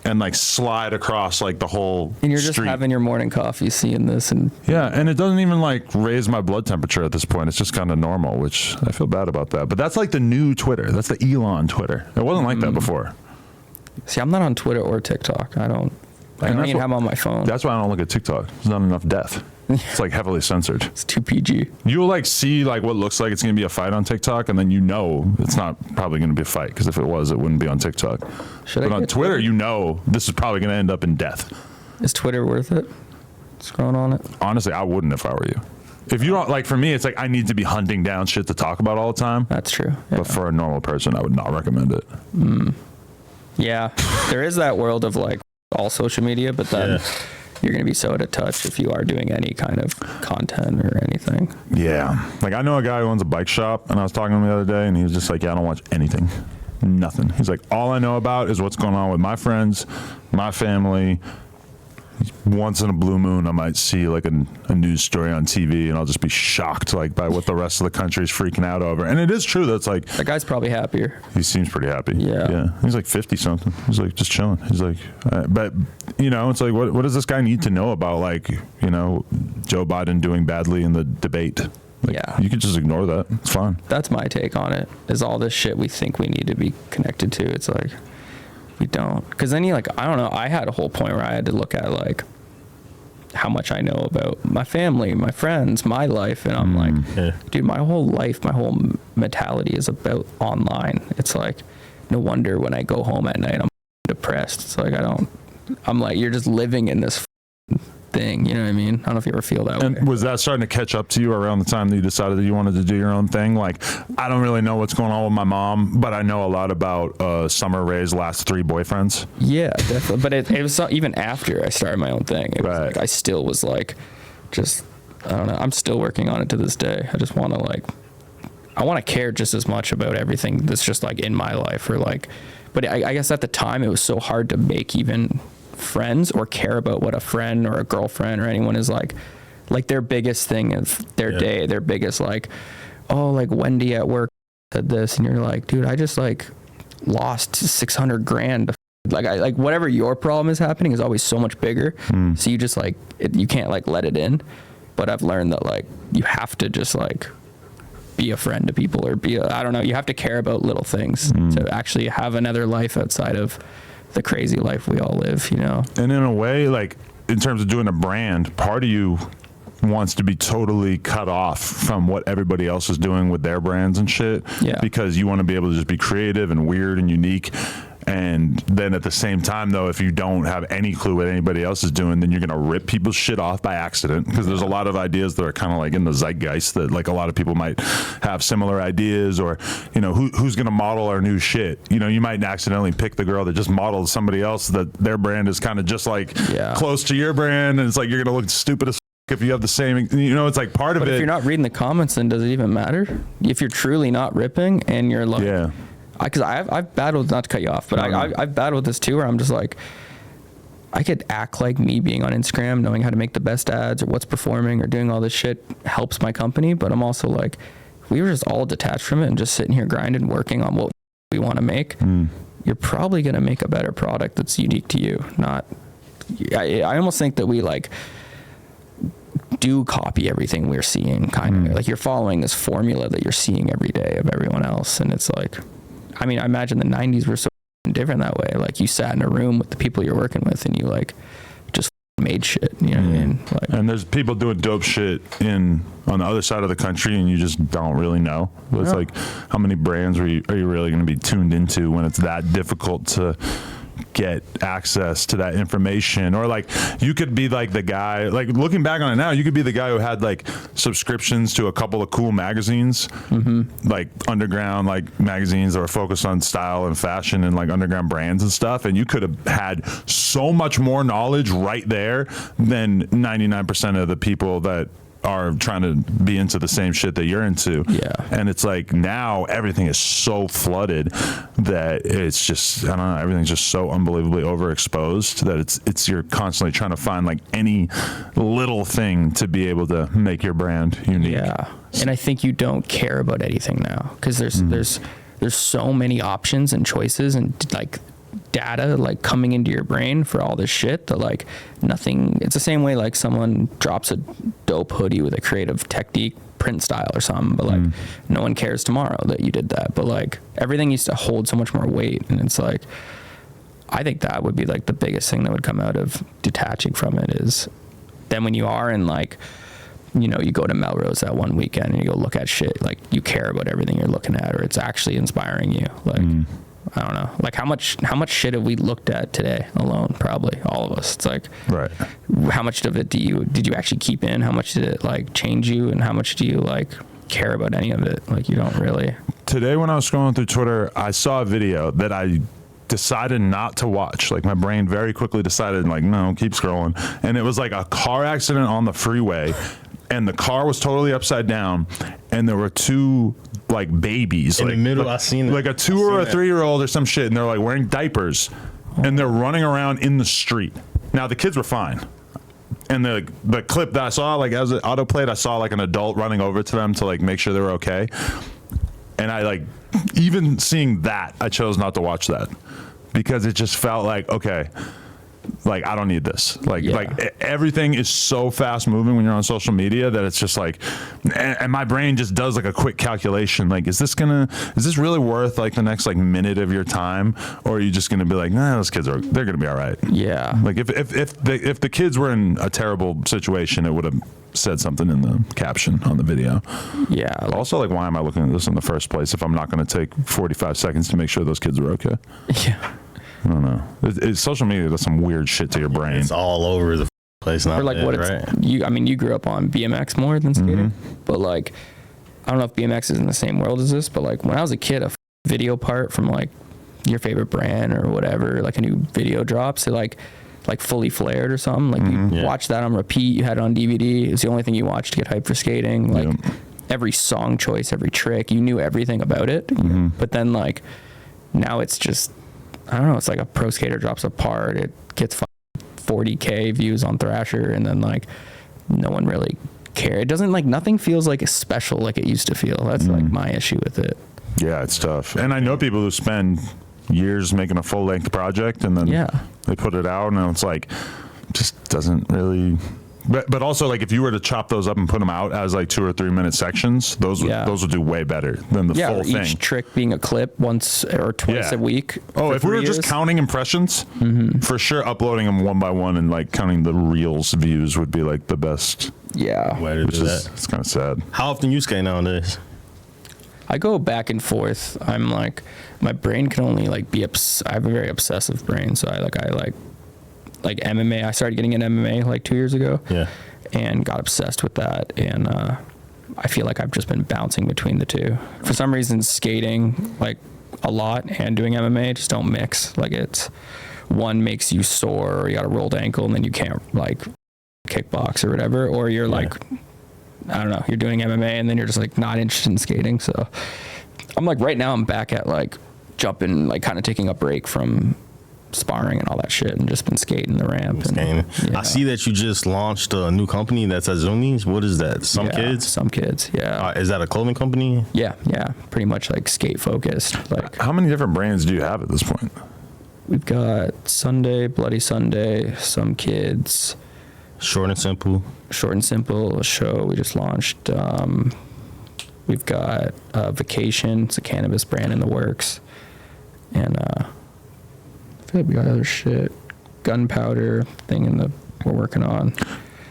And like slide across like the whole And you're just street. having your morning coffee seeing this, and and it doesn't even like raise my blood temperature at this point. It's just kind of normal, which I feel bad about that. But that's like the new Twitter. That's the Elon Twitter. It wasn't like that before. See, I'm not on Twitter or TikTok. I don't even have them on my phone. That's why I don't look at TikTok. There's not enough death. It's like heavily censored. It's too PG. You'll like see like what looks like it's going to be a fight on TikTok, and then you know it's not probably going to be a fight, because if it was, it wouldn't be on TikTok. But on Twitter, you know this is probably going to end up in death. Is Twitter worth it? Scrolling on it? Honestly, I wouldn't if I were you. If you don't, like, for me, it's like I need to be hunting down shit to talk about all the time. That's true. But for a normal person, I would not recommend it. Yeah, there is that world of like all social media, but then you're going to be so out of touch if you are doing any kind of content or anything. Yeah. Like, I know a guy who owns a bike shop, and I was talking to him the other day, and he was just like, yeah, I don't watch anything. Nothing. He's like, all I know about is what's going on with my friends, my family. Once in a blue moon, I might see like a news story on TV, and I'll just be shocked like by what the rest of the country is freaking out over. And it is true. That's like, that guy's probably happier. He seems pretty happy. Yeah. He's like 50 something. He's like just chilling. He's like, but you know, it's like, what does this guy need to know about, like, you know, Joe Biden doing badly in the debate? Like, you can just ignore that. It's fine. That's my take on it, is all this shit we think we need to be connected to. It's like, we don't. Because then you like, I don't know, I had a whole point where I had to look at like how much I know about my family, my friends, my life, and I'm like, dude, my whole life, my whole mentality is about online. It's like, no wonder when I go home at night I'm depressed. It's like, I'm like, you're just living in this thing, you know what I mean? I don't know if you ever feel that way. Was that starting to catch up to you around the time that you decided that you wanted to do your own thing? Like, I don't really know what's going on with my mom, but I know a lot about Summer Rae's last 3 boyfriends. Yeah, definitely. But it was even after I started my own thing. It was like, I still was like, just, I don't know. I'm still working on it to this day. I just want to like, I want to care just as much about everything that's just like in my life, or like, but I guess at the time it was so hard to make even friends or care about what a friend or a girlfriend or anyone is like their biggest thing of their day, their biggest like, oh, like Wendy at work said this, and you're like, dude, I just like lost $600,000. Like, I like whatever your problem is happening is always so much bigger. So you just like you can't like let it in. But I've learned that like you have to just like be a friend to people, or I don't know, you have to care about little things to actually have another life outside of the crazy life we all live, you know? And in a way, like, in terms of doing a brand, part of you wants to be totally cut off from what everybody else is doing with their brands and shit. Yeah. Because you want to be able to just be creative and weird and unique. And then at the same time, though, if you don't have any clue what anybody else is doing, then you're going to rip people's shit off by accident, because there's a lot of ideas that are kind of like in the zeitgeist that like a lot of people might have similar ideas, or, you know, who's going to model our new shit? You know, you might accidentally pick the girl that just modeled somebody else that their brand is kind of just like close to your brand, and it's like you're going to look stupid as if you have the same, you know, it's like part of it. But if you're not reading the comments, then does it even matter? If you're truly not ripping and you're like, because I've battled, not to cut you off, but I've battled this too, where I'm just like, I could act like me being on Instagram, knowing how to make the best ads or what's performing or doing all this shit helps my company, but I'm also like, if we were just all detached from it and just sitting here grinding, working on what we want to make, you're probably going to make a better product that's unique to you. I almost think that we like do copy everything we're seeing, kind of like you're following this formula that you're seeing every day of everyone else, and it's like, I mean, I imagine the 90s were so different that way. Like, you sat in a room with the people you're working with, and you like just made shit. You know what I mean? Like, and there's people doing dope shit on the other side of the country, and you just don't really know. It's like, how many brands are you really going to be tuned into when it's that difficult to get access to that information? Or like, you could be like the guy, like looking back on it now, you could be the guy who had like subscriptions to a couple of cool magazines, like underground like magazines that were focused on style and fashion and like underground brands and stuff, and you could have had so much more knowledge right there than 99% of the people that are trying to be into the same shit that you're into. Yeah. And it's like, now everything is so flooded that it's just, I don't know, everything's just so unbelievably overexposed that it's you're constantly trying to find like any little thing to be able to make your brand unique. Yeah. And I think you don't care about anything now, because there's so many options and choices and like data like coming into your brain for all this shit that like nothing. It's the same way like someone drops a dope hoodie with a creative technique print style or something, but like no one cares tomorrow that you did that. But like everything used to hold so much more weight, and it's like, I think that would be like the biggest thing that would come out of detaching from it is then when you are in like, you know, you go to Melrose that one weekend and you go look at shit, like you care about everything you're looking at, or it's actually inspiring you. Like I don't know, like how much shit have we looked at today alone? Probably all of us. It's like, right, how much of it did you actually keep in? How much did it like change you, and how much do you like care about any of it? Like, you don't really. Today when I was scrolling through Twitter, I saw a video that I decided not to watch. Like, my brain very quickly decided, like, no, keep scrolling. And it was like a car accident on the freeway, and the car was totally upside down, and there were two like babies in like, the middle. like, I seen it. Like a 2 or a 3-year-old or some shit, and they're like wearing diapers, and they're running around in the street. Now the kids were fine, and the clip that I saw, like as it autoplayed, I saw like an adult running over to them to like make sure they were okay. And I like, even seeing that, I chose not to watch that, because it just felt like, okay, like I don't need this. Like everything is so fast moving when you're on social media that it's just like, and my brain just does like a quick calculation. Like, is this really worth like the next like minute of your time, or are you just gonna be like, nah, those kids they're gonna be all right? Yeah. Like if the kids were in a terrible situation, it would have said something in the caption on the video. Yeah. Also, like, why am I looking at this in the first place if I'm not going to take 45 seconds to make sure those kids are okay? Yeah. I don't know. Social media does some weird shit to your brain. It's all over the place now. Or like what right? you grew up on BMX more than skating, but like, I don't know if BMX is in the same world as this, but like when I was a kid, a video part from like your favorite brand or whatever, like a new video drops, it like fully flared or something. Like you watched that on repeat. You had it on DVD. It was the only thing you watched to get hyped for skating. Like every song choice, every trick, you knew everything about it. But then like now it's just, I don't know. It's like a pro skater drops a part. It gets 40K views on Thrasher, and then like no one really cares. It doesn't, like, nothing feels like special like it used to feel. That's like my issue with it. Yeah, it's tough. And I know people who spend years making a full length project, and then they put it out, and it's like, just doesn't really. But also, like, if you were to chop those up and put them out as like 2 or 3 minute sections, those would do way better than the full thing. Each trick being a clip once or twice a week. Oh, if we were just counting impressions, for sure, uploading them one by one and like counting the reels views would be like the best. Yeah, way to do that. It's kind of sad. How often you skate nowadays? I go back and forth. I'm like, my brain can only like be I have a very obsessive brain, so I like MMA. I started getting into MMA like 2 years ago. Yeah. And got obsessed with that. And I feel like I've just been bouncing between the two. For some reason, skating like a lot and doing MMA just don't mix. Like, it's one makes you sore, or you got a rolled ankle, and then you can't like kickbox or whatever. Or you're like, I don't know, you're doing MMA and then you're just like not interested in skating. So I'm like, right now I'm back at like jumping, like kind of taking a break from sparring and all that shit, and just been skating the ramp. I see that you just launched a new company that's at Zoomies. What is that? Some Kids. Yeah. Is that a clothing company? Yeah. Pretty much like skate focused. Like, how many different brands do you have at this point? We've got Sunday, Bloody Sunday, Some Kids, Short and Simple, a show we just launched. We've got Vacation. It's a cannabis brand in the works, and we got other shit, gunpowder thing in the we're working on.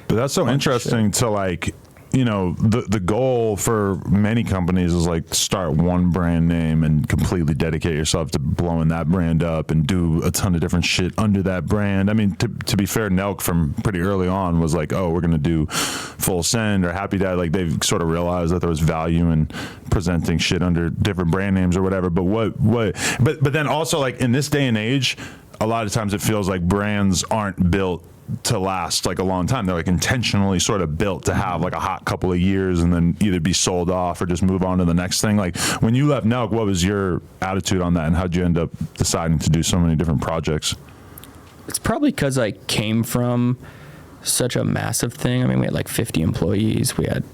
But that's so interesting to like, you know, the goal for many companies is like start one brand name and completely dedicate yourself to blowing that brand up and do a ton of different shit under that brand. I mean, to be fair, Nelk from pretty early on was like, oh, we're going to do Full Send or Happy Dad. Like they've sort of realized that there was value in presenting shit under different brand names or whatever. But but then also like in this day and age, a lot of times it feels like brands aren't built to last like a long time. They're like intentionally sort of built to have like a hot couple of years and then either be sold off or just move on to the next thing. Like when you left Nelk, what was your attitude on that and how'd you end up deciding to do so many different projects? It's probably because I came from such a massive thing. I mean, we had like 50 employees. We had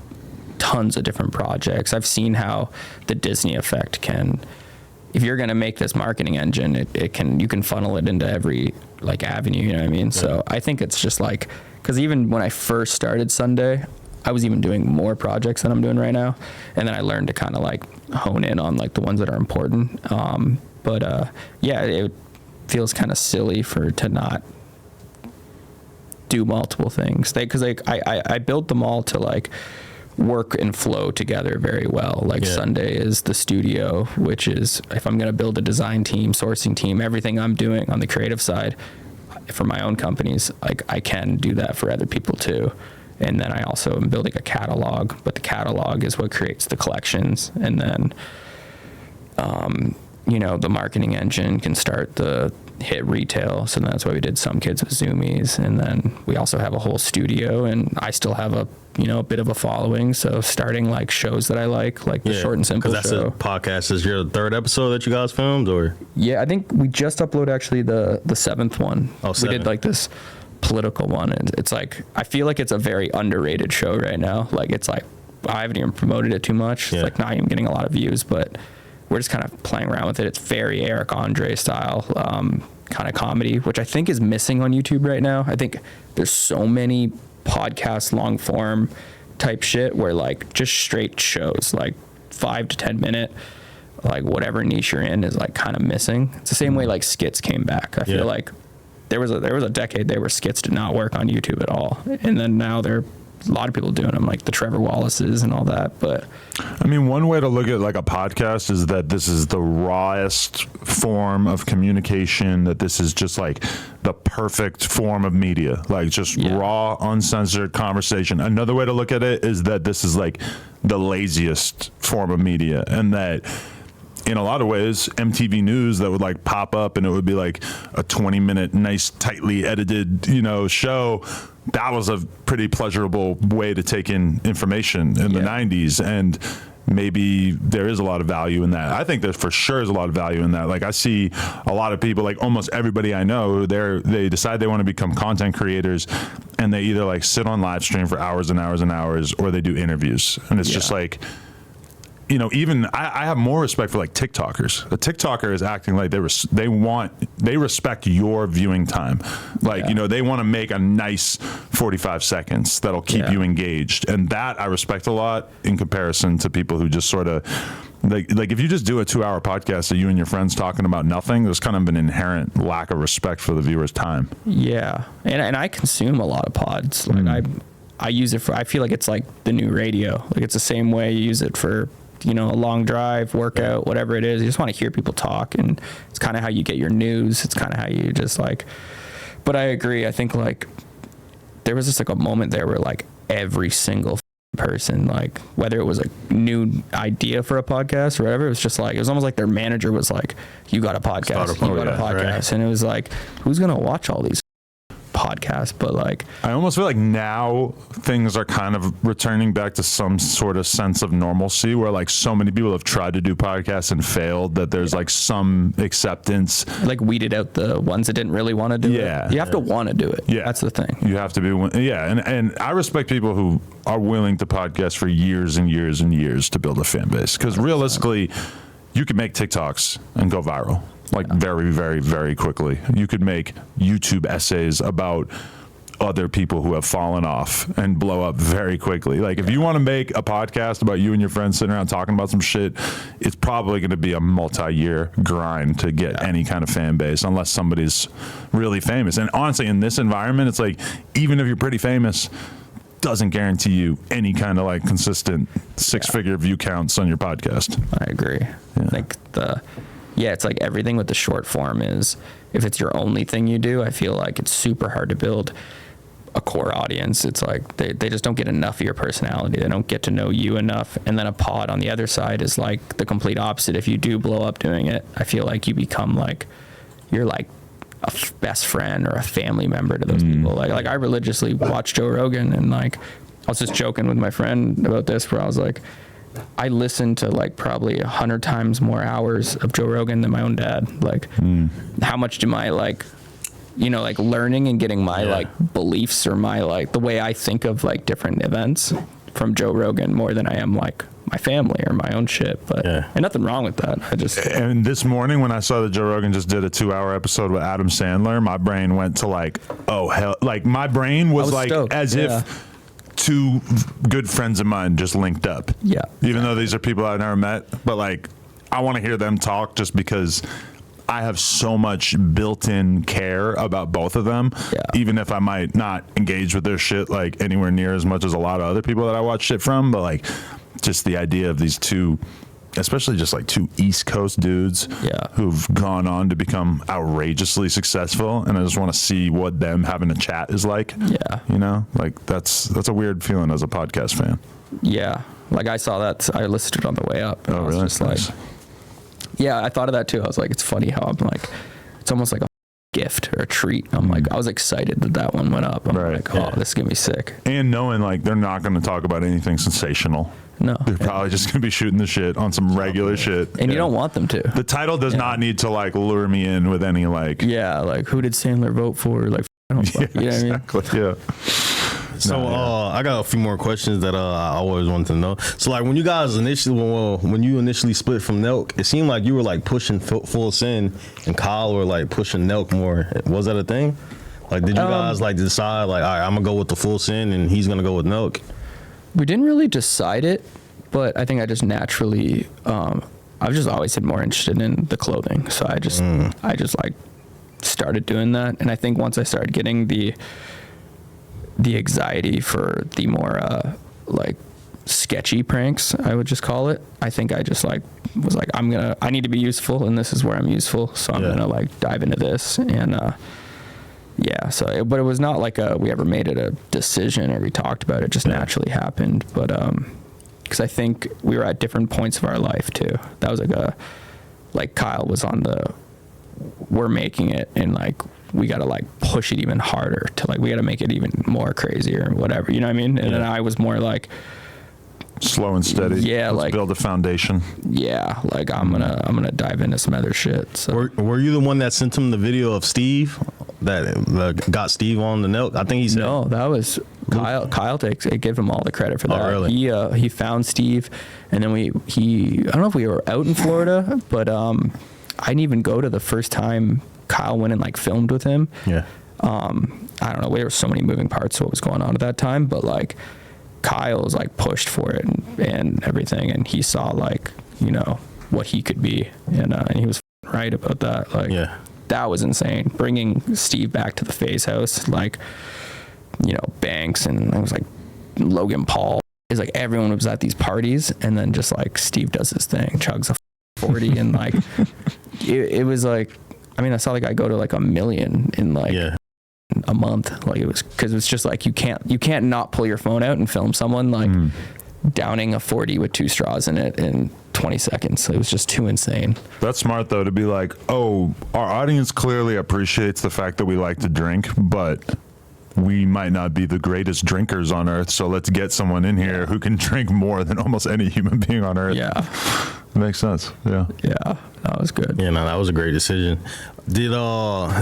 tons of different projects. I've seen how the Disney effect can, if you're going to make this marketing engine, you can funnel it into every like avenue, you know what I mean? Yeah. So I think it's just like, because even when I first started Sunday, I was even doing more projects than I'm doing right now. And then I learned to kind of like hone in on like the ones that are important. Yeah, it feels kind of silly to not do multiple things. Because I built them all to like work and flow together very well. Like Sunday is the studio, which is if I'm going to build a design team, sourcing team, everything I'm doing on the creative side for my own companies, like I can do that for other people too. And then I also am building a catalog, but the catalog is what creates the collections. And then, the marketing engine can start the hit retail. So that's why we did Some Kids with Zoomies. And then we also have a whole studio, and I still have a bit of a following. So starting like shows that I like the Short and Simple show. Because that's a podcast. Is your third episode that you guys filmed, or? Yeah, I think we just uploaded actually the seventh one. Oh, we did like this political one, and it's like I feel like it's a very underrated show right now. Like it's like I haven't even promoted it too much. It's like not even getting a lot of views, but we're just kind of playing around with it. It's very Eric Andre style kind of comedy, which I think is missing on YouTube right now. I think there's so many podcast long form type shit where like just straight shows like 5 to 10 minute, like whatever niche you're in is like kind of missing. It's the same way like skits came back. I feel like there was a decade there where skits did not work on YouTube at all, and then now there are a lot of people doing them, like the Trevor Wallaces and all that. But I mean, one way to look at like a podcast is that this is the rawest form of communication, that this is just like the perfect form of media, like just raw, uncensored conversation. Another way to look at it is that this is like the laziest form of media, and that in a lot of ways, MTV News that would like pop up and it would be like a 20-minute, nice, tightly edited, show. That was a pretty pleasurable way to take in information in the 90s. And maybe there is a lot of value in that. I think there for sure is a lot of value in that. Like I see a lot of people, like almost everybody I know, they decide they want to become content creators, and they either like sit on live stream for hours and hours and hours, or they do interviews. And it's just like, even I have more respect for like TikTokers. A TikToker is acting like they respect your viewing time. Like, they want to make a nice 45 seconds that'll keep you engaged. And that I respect a lot in comparison to people who just sort of like if you just do a 2-hour podcast of you and your friends talking about nothing, there's kind of an inherent lack of respect for the viewer's time. Yeah. And I consume a lot of pods. Like I use it I feel like it's like the new radio. Like it's the same way you use it for a long drive, workout, whatever it is. You just want to hear people talk, and it's kind of how you get your news. It's kind of how you just like, but I agree. I think like there was just like a moment there where like every single person, like whether it was a new idea for a podcast or whatever, it was just like, it was almost like their manager was like, you got a podcast, you got a podcast. Right. And it was like, who's going to watch all these podcast? But like I almost feel like now things are kind of returning back to some sort of sense of normalcy, where like so many people have tried to do podcasts and failed that there's like some acceptance, like weeded out the ones that didn't really want to do it. You have to want to do it. That's the thing. You have to be and I respect people who are willing to podcast for years and years and years to build a fan base, because realistically you can make TikToks and go viral. Like very, very, very quickly. You could make YouTube essays about other people who have fallen off and blow up very quickly. Like if you want to make a podcast about you and your friends sitting around talking about some shit, it's probably going to be a multi-year grind to get any kind of fan base unless somebody's really famous. And honestly, in this environment, it's like, even if you're pretty famous, doesn't guarantee you any kind of like consistent six-figure view counts on your podcast. I agree. I think it's like everything with the short form is, if it's your only thing you do, I feel like it's super hard to build a core audience. It's like they just don't get enough of your personality. They don't get to know you enough. And then a pod on the other side is like the complete opposite. If you do blow up doing it, I feel like you become like, you're like a best friend or a family member to those people. Like I religiously watch Joe Rogan, and like I was just joking with my friend about this, where I was like, I listen to like probably 100 times more hours of Joe Rogan than my own dad. Like how much do my like, you know, like learning and getting my like beliefs or my like the way I think of like different events from Joe Rogan more than I am like my family or my own shit. But and nothing wrong with that. And this morning when I saw that Joe Rogan just did a 2-hour episode with Adam Sandler, my brain went to like, oh hell, like my brain was like stoked. As if two good friends of mine just linked up. Yeah. Even though these are people I've never met, but like I want to hear them talk just because I have so much built-in care about both of them, even if I might not engage with their shit like anywhere near as much as a lot of other people that I watch shit from. But like just the idea of these two, especially just like two East Coast dudes who've gone on to become outrageously successful, and I just want to see what them having a chat is like. You know, like that's a weird feeling as a podcast fan. Like I saw that, I listened to it on the way up. Oh, really? Just nice. Like, I thought of that too. I was like, it's funny how I'm like, it's almost like a gift or a treat. I'm like, I was excited that one went up. I'm like, oh, this is gonna be sick. And knowing like they're not going to talk about anything sensational. No, they're probably just gonna be shooting the shit on some regular shit, and you don't want them to. The title does not need to like lure me in with any like like who did Sandler vote for? Like, I don't you know exactly. What I mean? So I got a few more questions that I always wanted to know. So like when you guys initially split from Nelk, it seemed like you were like pushing Full Send, and Kyle were like pushing Nelk more. Was that a thing? Like did you guys like decide like, all right, I'm gonna go with the Full Send and he's gonna go with Nelk? We didn't really decide it, but I think I just naturally I've just always been more interested in the clothing, so I just like started doing that. And I think once I started getting the anxiety for the more like sketchy pranks, I would just call it, I think I just like was like, I need to be useful, and this is where I'm useful, so I'm gonna like dive into this. And but it was not like we ever made it a decision or we talked about it. It just naturally happened. But because I think we were at different points of our life too. That was like Kyle was on we're making it, and like we got to like push it even harder to like, we got to make it even more crazier and whatever, you know what I mean? And then I was more like slow and steady. Let's like build a foundation. Like I'm gonna dive into some other shit. So were you the one that sent him the video of Steve that got Steve on the Nelk? I think he said no. That was Kyle. Kyle gave him all the credit for that. Oh, really? He found Steve, and then I don't know if we were out in Florida, but I didn't even go to the first time Kyle went and like filmed with him. I don't know. There were so many moving parts to what was going on at that time, but like Kyle was like pushed for it and everything, and he saw like, you know, what he could be, and he was right about that. Like that was insane. Bringing Steve back to the Phase House, like, you know, Banks, and it was like Logan Paul. It's like everyone was at these parties, and then just like Steve does his thing, chugs a 40, and like it was like, I mean, I saw the guy go to like 1 million in like a month. Like it was, because it's just like you can't not pull your phone out and film someone like downing a 40 with 2 straws in it in 20 seconds. It was just too insane. That's smart though, to be like, oh, our audience clearly appreciates the fact that we like to drink, but we might not be the greatest drinkers on earth, so let's get someone in here who can drink more than almost any human being on earth. It makes sense. That was good. That was a great decision.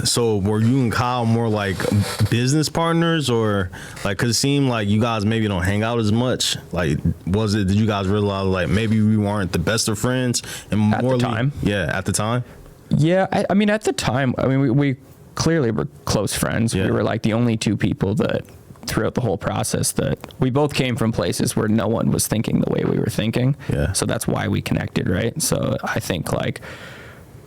So were you and Kyle more like business partners, or like, cause it seemed like you guys maybe don't hang out as much? Like, did you guys realize like maybe we weren't the best of friends? And at the time? At the time? I mean, at the time, I mean, we clearly we're close friends. We were like the only two people that throughout the whole process that we both came from places where no one was thinking the way we were thinking. Yeah. So that's why we connected, right? So I think like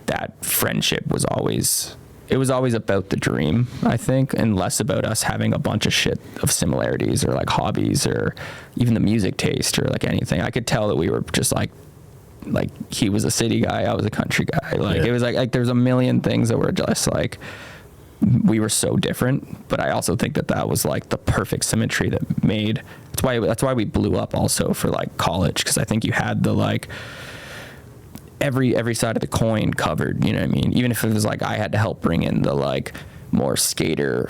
that friendship was always about the dream, I think, and less about us having a bunch of shit of similarities or like hobbies or even the music taste or like anything. I could tell that we were just like he was a city guy, I was a country guy. Like it was like there's a million things that were just like we were so different, but I also think that was like the perfect symmetry that made that's why we blew up also for like college, because I think you had the like every side of the coin covered, you know what I mean? Even if it was like I had to help bring in the like more skater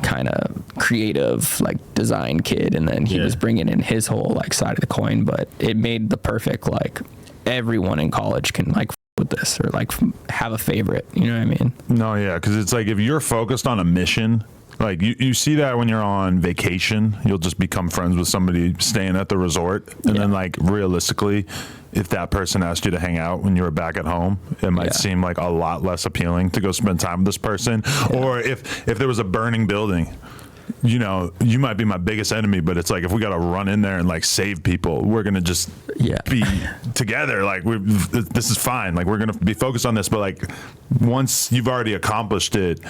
kind of creative like design kid, and then he was bringing in his whole like side of the coin, but it made the perfect like everyone in college can like with this or like have a favorite, you know what I mean? No, yeah, because it's like if you're focused on a mission, like you see that when you're on vacation, you'll just become friends with somebody staying at the resort, and then like realistically, if that person asked you to hang out when you were back at home, it might seem like a lot less appealing to go spend time with this person. Or if there was a burning building, you know, you might be my biggest enemy, but it's like if we got to run in there and like save people, we're gonna just be together. Like this is fine. Like we're gonna be focused on this. But like once you've already accomplished it,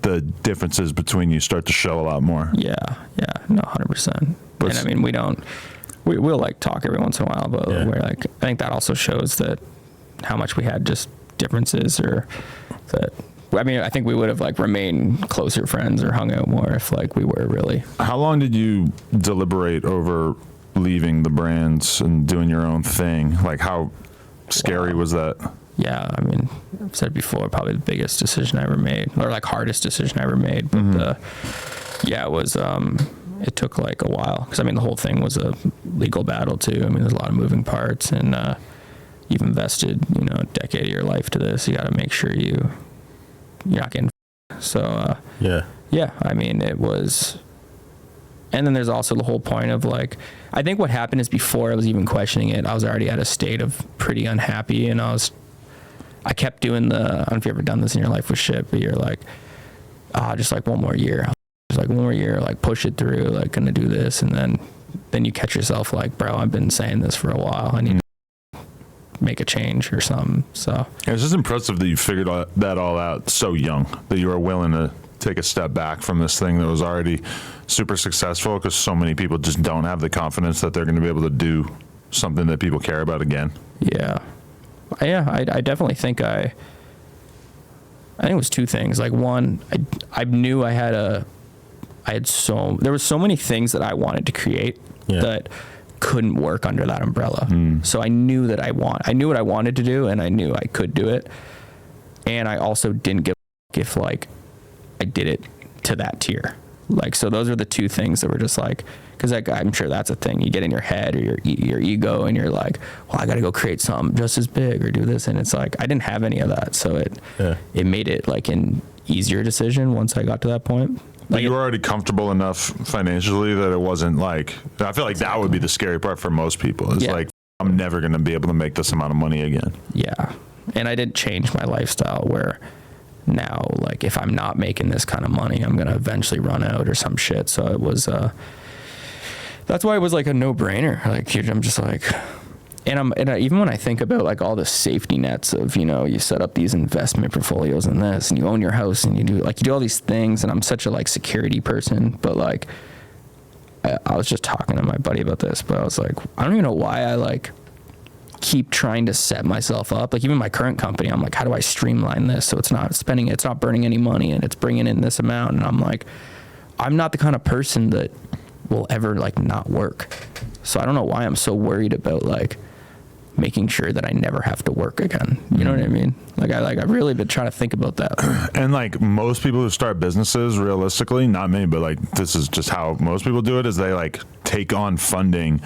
the differences between you start to show a lot more. Yeah, no, 100%. And I mean, we'll like talk every once in a while, but we're like, I think that also shows that how much we had just differences, or that, I mean, I think we would have like remained closer friends or hung out more if like we were really. How long did you deliberate over leaving the brands and doing your own thing? Like how scary was that? Yeah, I mean, I've said before, probably the biggest decision I ever made, or like hardest decision I ever made. But it was, it took like a while, because I mean, the whole thing was a legal battle too. I mean, there's a lot of moving parts, and you've invested, you know, a decade of your life to this. You got to make sure you're not getting. So yeah, I mean, it was. And then there's also the whole point of like, I think what happened is before I was even questioning it, I was already at a state of pretty unhappy, and I kept doing I don't know if you've ever done this in your life with shit, but you're like, just like one more year, like push it through, like gonna do this. And then you catch yourself like, bro, I've been saying this for a while. I need to make a change or something. So it's just impressive that you figured that all out so young, that you were willing to take a step back from this thing that was already super successful, because so many people just don't have the confidence that they're going to be able to do something that people care about again. I definitely think I think it was two things. Like one, I knew there was so many things that I wanted to create that couldn't work under that umbrella. So I knew that I knew what I wanted to do, and I knew I could do it. And I also didn't give a if like I did it to that tier. Like, so those are the two things that were just like, because like, I'm sure that's a thing you get in your head or your ego, and you're like, well, I got to go create something just as big or do this. And it's like, I didn't have any of that. So it made it like an easier decision once I got to that point. Like, you were already comfortable enough financially that it wasn't like, I feel like that would be the scary part for most people. It's like, I'm never going to be able to make this amount of money again. Yeah. And I didn't change my lifestyle where now, like, if I'm not making this kind of money, I'm going to eventually run out or some shit. So it was, that's why it was like a no-brainer. Like, I'm just like, even when I think about like all the safety nets of, you know, you set up these investment portfolios and this, and you own your house, and you do all these things, and I'm such a like security person, but like, I was just talking to my buddy about this, but I was like, I don't even know why I like keep trying to set myself up. Like, even my current company, I'm like, how do I streamline this so it's not burning any money, and it's bringing in this amount? And I'm like, I'm not the kind of person that will ever like not work. So I don't know why I'm so worried about like making sure that I never have to work again. You know what I mean? I've really been trying to think about that. And like most people who start businesses, realistically, not me, but like this is just how most people do it, is they like take on funding.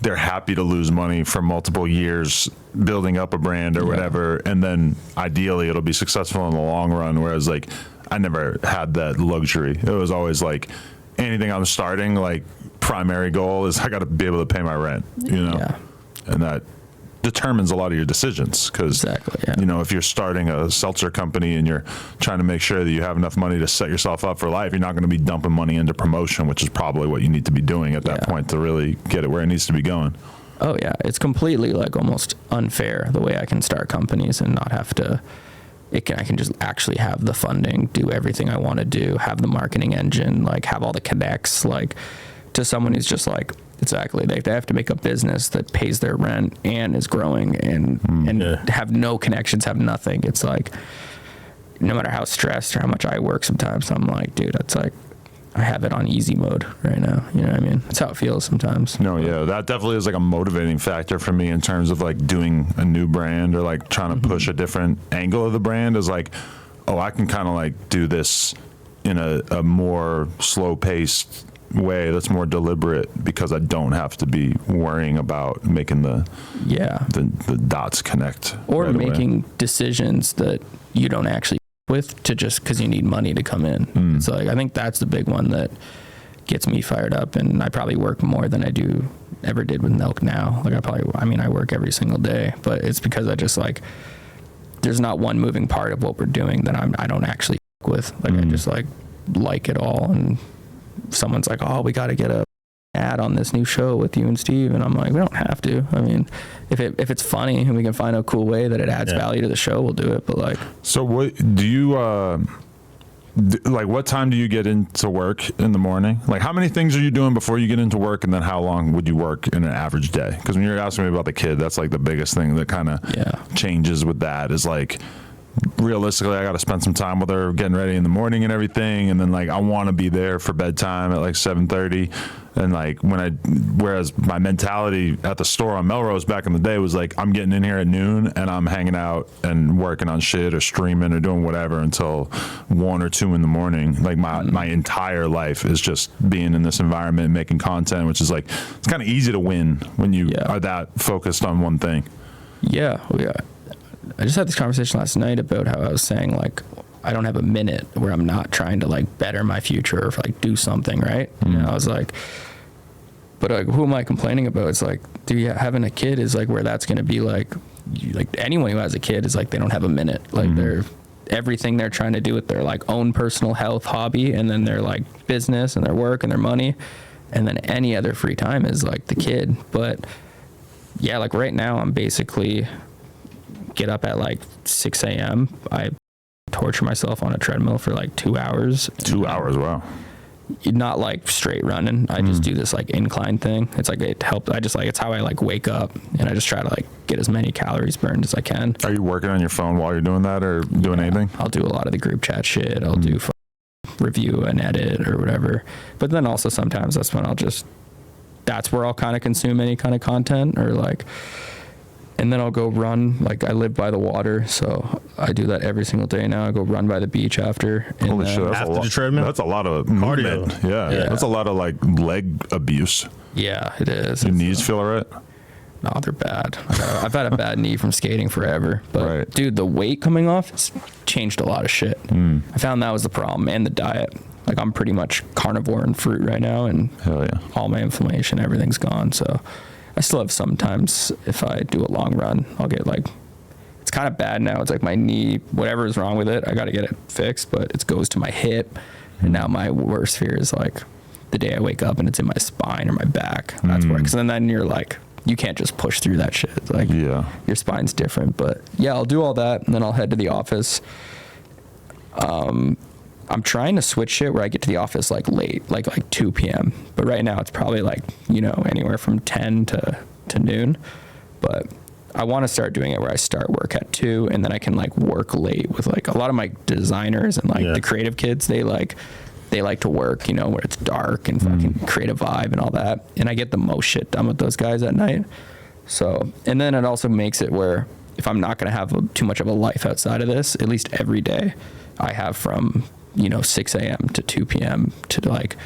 They're happy to lose money for multiple years building up a brand or whatever, and then ideally it'll be successful in the long run. Whereas like I never had that luxury. It was always like anything I'm starting, like primary goal is I got to be able to pay my rent, you know? Yeah. And that determines a lot of your decisions. Because, you know, if you're starting a seltzer company and you're trying to make sure that you have enough money to set yourself up for life, you're not going to be dumping money into promotion, which is probably what you need to be doing at that point to really get it where it needs to be going. Oh yeah, it's completely like almost unfair the way I can start companies and not have to. I can just actually have the funding, do everything I want to do, have the marketing engine, like have all the connects, like to someone who's just like they have to make a business that pays their rent and is growing and have no connections, have nothing. It's like no matter how stressed or how much I work, sometimes I'm like, dude, it's like. I have it on easy mode right now. You know what I mean? That's how it feels sometimes. No, yeah, that definitely is like a motivating factor for me in terms of like doing a new brand or like trying to push a different angle of the brand is like, oh, I can kind of like do this in a more slow paced way that's more deliberate because I don't have to be worrying about making the dots connect. Or right making decisions that you don't actually with to just because you need money to come in. It's like I think that's the big one that gets me fired up, and I probably work more than I ever did with Nelk now. Like I work every single day, but it's because I just like there's not one moving part of what we're doing that I don't actually with. Like I just like it all, and someone's like, oh, we got to get a ad on this new show with you and Steve, and I'm like, we don't have to. I mean, if it's funny and we can find a cool way that it adds value to the show, we'll do it. But like, so what do you like? What time do you get into work in the morning? Like, how many things are you doing before you get into work, and then how long would you work in an average day? Because when you're asking me about the kid, that's like the biggest thing that kind of changes with that is like. Realistically, I got to spend some time with her getting ready in the morning and everything, and then like I want to be there for bedtime at like 7:30, and like whereas my mentality at the store on Melrose back in the day was like I'm getting in here at noon and I'm hanging out and working on shit or streaming or doing whatever until 1 or 2 in the morning. Like my entire life is just being in this environment, making content, which is like it's kind of easy to win when you are that focused on one thing. I just had this conversation last night about how I was saying like I don't have a minute where I'm not trying to like better my future or like do something, right? You know, I was like, but like who am I complaining about? It's like, having a kid is like where that's going to be like anyone who has a kid is like they don't have a minute. Like everything they're trying to do with their like own personal health hobby, and then their like business and their work and their money, and then any other free time is like the kid. But yeah, like right now I'm basically get up at like 6 a.m. I torture myself on a treadmill for like 2 hours. 2 hours, wow. Not like straight running. I just do this like incline thing. It's like it helps. It's how I like wake up, and I just try to like get as many calories burned as I can. Are you working on your phone while you're doing that or doing anything? I'll do a lot of the group chat shit. I'll do review and edit or whatever. But then also sometimes that's when that's where I'll kind of consume any kind of content or like. And then I'll go run. Like I live by the water, so I do that every single day now. I go run by the beach after. Holy shit! After the treadmill, that's a lot of cardio. Movement. Yeah, that's a lot of like leg abuse. Yeah, it is. Your knees feel all right? No, they're bad. I've had a bad knee from skating forever. But dude, the weight coming off, it's changed a lot of shit. I found that was the problem, and the diet. Like I'm pretty much carnivore and fruit right now, and all my inflammation, everything's gone. So. I still have sometimes if I do a long run, I'll get like, it's kind of bad now. It's like my knee, whatever is wrong with it, I got to get it fixed, but it goes to my hip. And now my worst fear is like the day I wake up and it's in my spine or my back. That's where, because then you're like, you can't just push through that shit. It's like your spine's different, but yeah, I'll do all that. And then I'll head to the office. I'm trying to switch it where I get to the office like late, like 2 p.m. But right now it's probably like, anywhere from 10 to noon. But I want to start doing it where I start work at 2 and then I can like work late with like a lot of my designers and like the creative kids. They like to work, where it's dark and fucking create a vibe and all that. And I get the most shit done with those guys at night. So, and then it also makes it where if I'm not going to have too much of a life outside of this, at least every day I have from 6 a.m. to 2 p.m. to like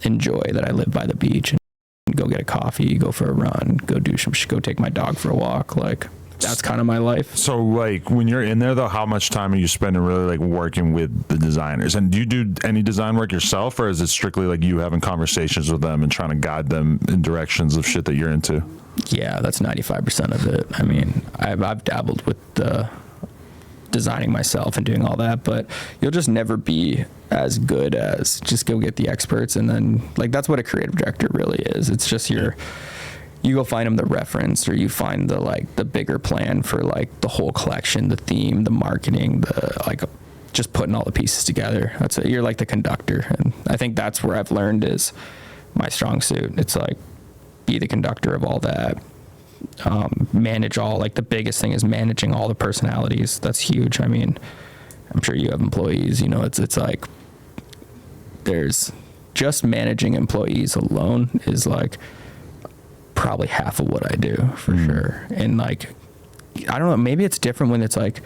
enjoy that I live by the beach and go get a coffee, go for a run, go take my dog for a walk. Like that's kind of my life. So like when you're in there though, how much time are you spending really like working with the designers? And do you do any design work yourself, or is it strictly like you having conversations with them and trying to guide them in directions of shit that you're into? Yeah, that's 95% of it. I mean, I've dabbled with the designing myself and doing all that, but you'll just never be as good as just go get the experts. And then like, that's what a creative director really is. It's just you go find them the reference, or you find the bigger plan for like the whole collection, the theme, the marketing, just putting all the pieces together. That's it. You're like the conductor. And I think that's where I've learned is my strong suit. It's like, be the conductor of all that. Manage all, like the biggest thing is managing all the personalities. That's huge. I mean, I'm sure you have employees, you know, it's like there's just managing employees alone is like probably half of what I do for sure. And like, I don't know, maybe it's different when it's like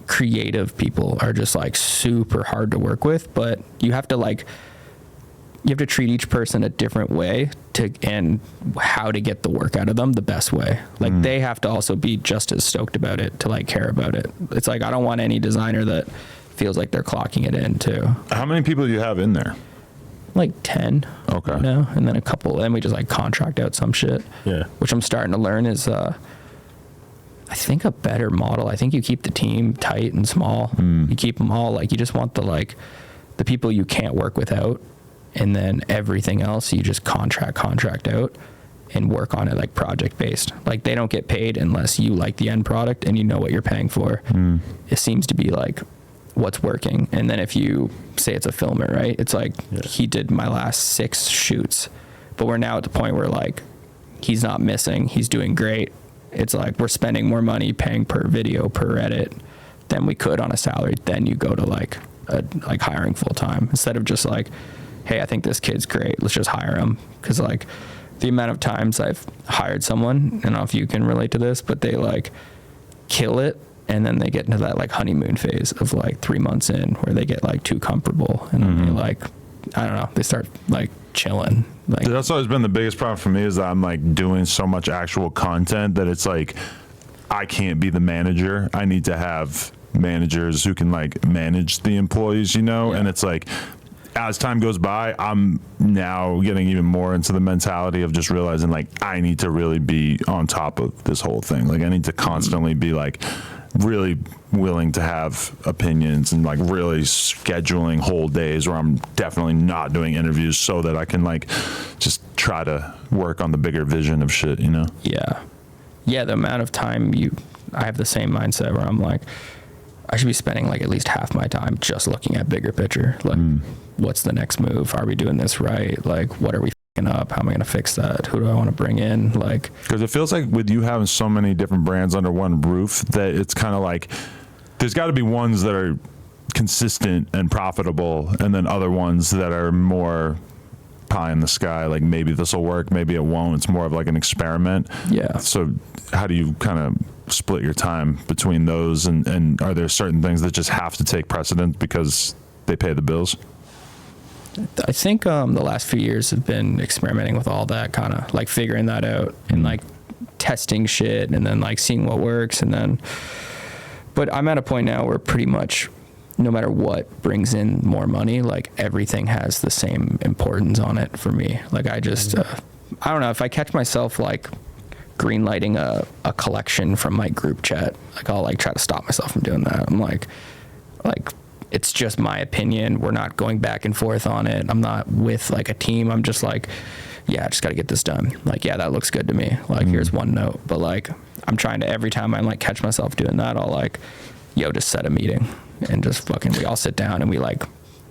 creative people are just like super hard to work with, but you have to treat each person a different way and how to get the work out of them the best way. Like they have to also be just as stoked about it to like care about it. It's like, I don't want any designer that feels like they're clocking it in too. How many people do you have in there? Like 10. Okay. You know? And then a couple, and we just like contract out some shit. Yeah. Which I'm starting to learn is, I think a better model. I think you keep the team tight and small. You keep them all like, you just want the people you can't work without. And then everything else you just contract out and work on it like project based. Like they don't get paid unless you like the end product and you know what you're paying for. It seems to be like what's working. And then if you say it's a filmer, right? It's like he did my last 6 shoots, but we're now at the point where like he's not missing, he's doing great. It's like we're spending more money paying per video, per edit than we could on a salary. Then you go to like hiring full time instead of just like, hey, I think this kid's great, let's just hire him. Because like the amount of times I've hired someone, I don't know if you can relate to this, but they like kill it and then they get into that like honeymoon phase of like 3 months in where they get like too comfortable and then they like, I don't know, they start like chilling. Like that's always been the biggest problem for me is that I'm like doing so much actual content that it's like I can't be the manager. I need to have managers who can like manage the employees, you know? And it's like as time goes by, I'm now getting even more into the mentality of just realizing like I need to really be on top of this whole thing. Like I need to constantly be like really willing to have opinions and like really scheduling whole days where I'm definitely not doing interviews so that I can like just try to work on the bigger vision of shit, you know? Yeah, the amount of time I have the same mindset where I'm like, I should be spending like at least half my time just looking at bigger picture. Like, what's the next move? Are we doing this right? Like, what are we fucking up? How am I going to fix that? Who do I want to bring in? Like, because it feels like with you having so many different brands under one roof that it's kind of like there's got to be ones that are consistent and profitable, and then other ones that are more pie in the sky. Like maybe this will work, maybe it won't. It's more of like an experiment. Yeah. So how do you kind of split your time between those, and are there certain things that just have to take precedence because they pay the bills? I think the last few years have been experimenting with all that, kind of like figuring that out and like testing shit and then like seeing what works. And then, but I'm at a point now where pretty much no matter what brings in more money, like everything has the same importance on it for me. Like I just, I don't know, if I catch myself like greenlighting a collection from my group chat, like I'll like try to stop myself from doing that. I'm like it's just my opinion. We're not going back and forth on it. I'm not with like a team. I'm just like, yeah, I just got to get this done. Like, yeah, that looks good to me. Like, here's one note. But like, I'm trying to, every time I like catch myself doing that, I'll like, just set a meeting and just fucking, we all sit down and we like,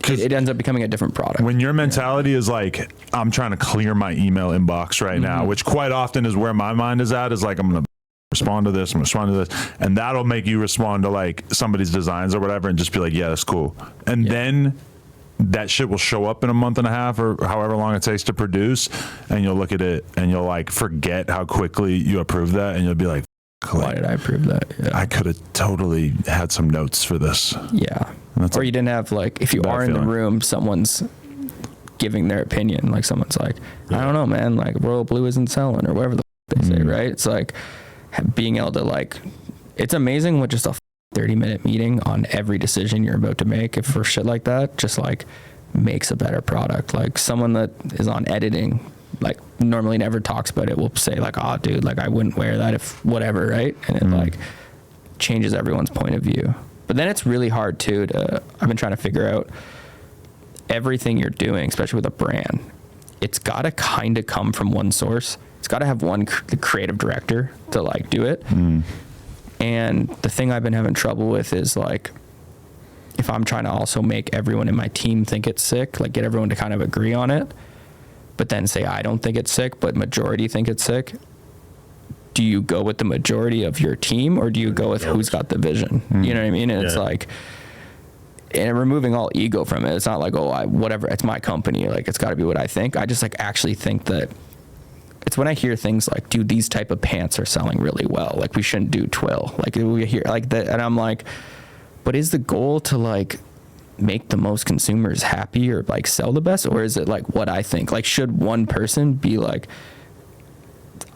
it ends up becoming a different product. When your mentality is like, I'm trying to clear my email inbox right now, which quite often is where my mind is at, is like, I'm going to respond to this, I'm going to respond to this. And that'll make you respond to like somebody's designs or whatever and just be like, yeah, that's cool. And then that shit will show up in a month and a half or however long it takes to produce. And you'll look at it and you'll like forget how quickly you approved that. And you'll be like, why did I approve that? Yeah. I could have totally had some notes for this. Yeah. Or you didn't have like, if you are in the room, someone's giving their opinion. Like someone's like, I don't know, man, like Royal Blue isn't selling or whatever they say, right? It's like being able to like, it's amazing what just a 30-minute meeting on every decision you're about to make, if for shit like that, just like makes a better product. Like someone that is on editing, like normally never talks about it will say like, oh dude, like I wouldn't wear that if whatever, right? And it like changes everyone's point of view. But then it's really hard too I've been trying to figure out everything you're doing, especially with a brand, it's got to kind of come from one source. It's got to have one the creative director to like do it. And the thing I've been having trouble with is like, if I'm trying to also make everyone in my team think it's sick, like get everyone to kind of agree on it, but then say, I don't think it's sick, but majority think it's sick. Do you go with the majority of your team or do you go with who's got the vision? You know what I mean? And it's like, and removing all ego from it. It's not like, oh, whatever, it's my company. Like, it's got to be what I think. I just like actually think that it's when I hear things like, dude, these type of pants are selling really well. Like we shouldn't do twill. Like we hear like that. And I'm like, but is the goal to like make the most consumers happy or like sell the best? Or is it like what I think? Like, should one person be like,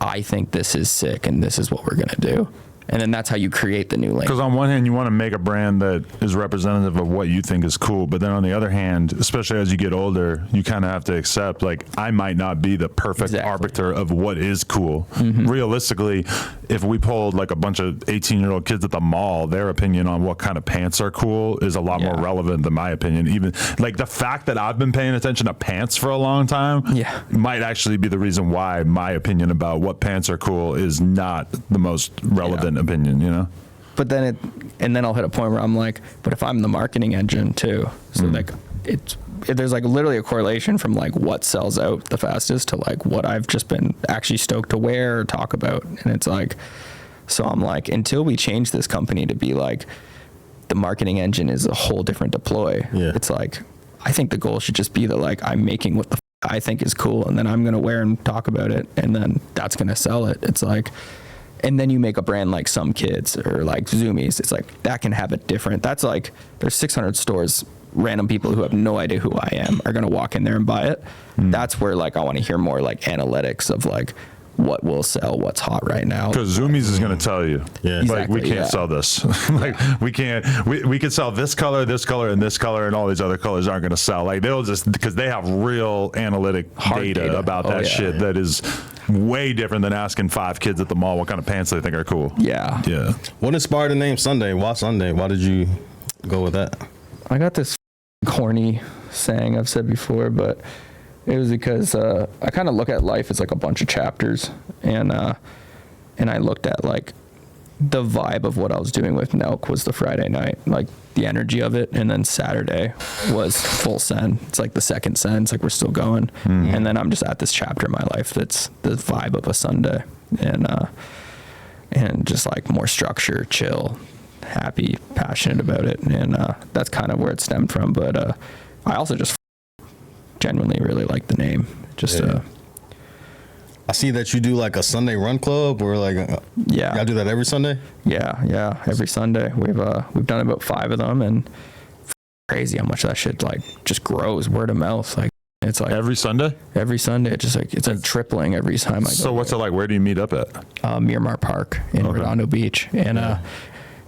I think this is sick and this is what we're going to do? And then that's how you create the new lane. Because on one hand, you want to make a brand that is representative of what you think is cool. But then on the other hand, especially as you get older, you kind of have to accept, like, I might not be the perfect arbiter of what is cool. Realistically, if we polled like a bunch of 18-year-old kids at the mall, their opinion on what kind of pants are cool is a lot more relevant than my opinion. Even like the fact that I've been paying attention to pants for a long time might actually be the reason why my opinion about what pants are cool is not the most relevant opinion, you know? But then then I'll hit a point where I'm like, but if I'm the marketing engine too, so like there's like literally a correlation from like what sells out the fastest to like what I've just been actually stoked to wear or talk about. And it's like, so I'm like, until we change this company to be like, the marketing engine is a whole different deploy. It's like, I think the goal should just be that like, I'm making what the I think is cool, and then I'm going to wear and talk about it, and then that's going to sell it. It's like, and then you make a brand like Some Kids or like Zoomies. It's like, that can have a different, that's like, there's 600 stores, random people who have no idea who I am are going to walk in there and buy it. That's where like, I want to hear more like analytics of like, what will sell, what's hot right now. Because Zoomies is going to tell you, like, we can't sell this. Like, we can't, we can sell this color, and this color, and all these other colors aren't going to sell. Like, they'll just, because they have real analytic data about that shit that is way different than asking 5 kids at the mall what kind of pants they think are cool. Yeah. What inspired the name Sunday? Why Sunday? Why did you go with that? I got this corny saying I've said before, but it was because I kind of look at life as like a bunch of chapters, and I looked at like the vibe of what I was doing with Nelk was the Friday night, like the energy of it, and then Saturday was full send. It's like the second send. It's like we're still going, and then I'm just at this chapter in my life that's the vibe of a Sunday, and just like more structure, chill, happy, passionate about it, and that's kind of where it stemmed from. But I also just genuinely really like the name. Just I see that you do like a Sunday run club, or like y'all do that every Sunday. Yeah, every Sunday we've done about 5 of them, and crazy how much that shit like just grows word of mouth. Like, it's like every Sunday it just like it's like tripling every time I go. So what's it like? Where do you meet up at? Miramar Park in Redondo Beach, and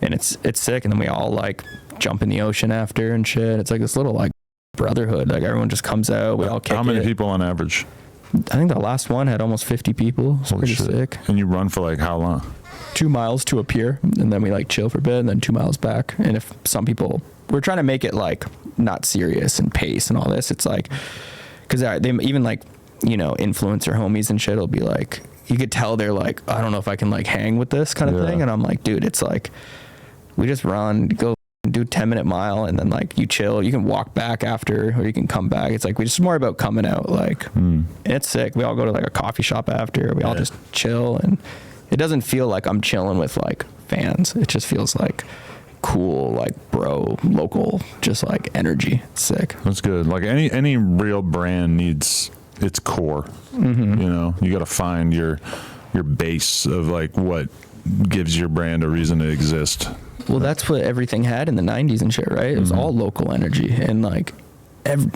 it's sick. And then we all like jump in the ocean after and shit. It's like this little like brotherhood. Like, everyone just comes out, we all kick How many people on average? I think the last one had almost 50 people. It's pretty sick. And you run for like how long? 2 miles to a pier, and then we like chill for a bit, and then 2 miles back. And if some people, we're trying to make it like not serious and pace and all this. It's like, because they even like, you know, influencer homies and shit will be like, you could tell they're like, I don't know if I can like hang with this kind of thing. And I'm like, dude, it's like, we just run, go do 10-minute mile, and then like you chill, you can walk back after, or you can come back. It's like, we just more about coming out, like it's sick. We all go to like a coffee shop after, we all just chill, and it doesn't feel like I'm chilling with like fans. It just feels like cool, like bro, local, just like energy. It's sick. That's good. Like any real brand needs its core. You know, you got to find your base of like what gives your brand a reason to exist. Well, that's what everything had in the 90s and shit, right? It was all local energy, and like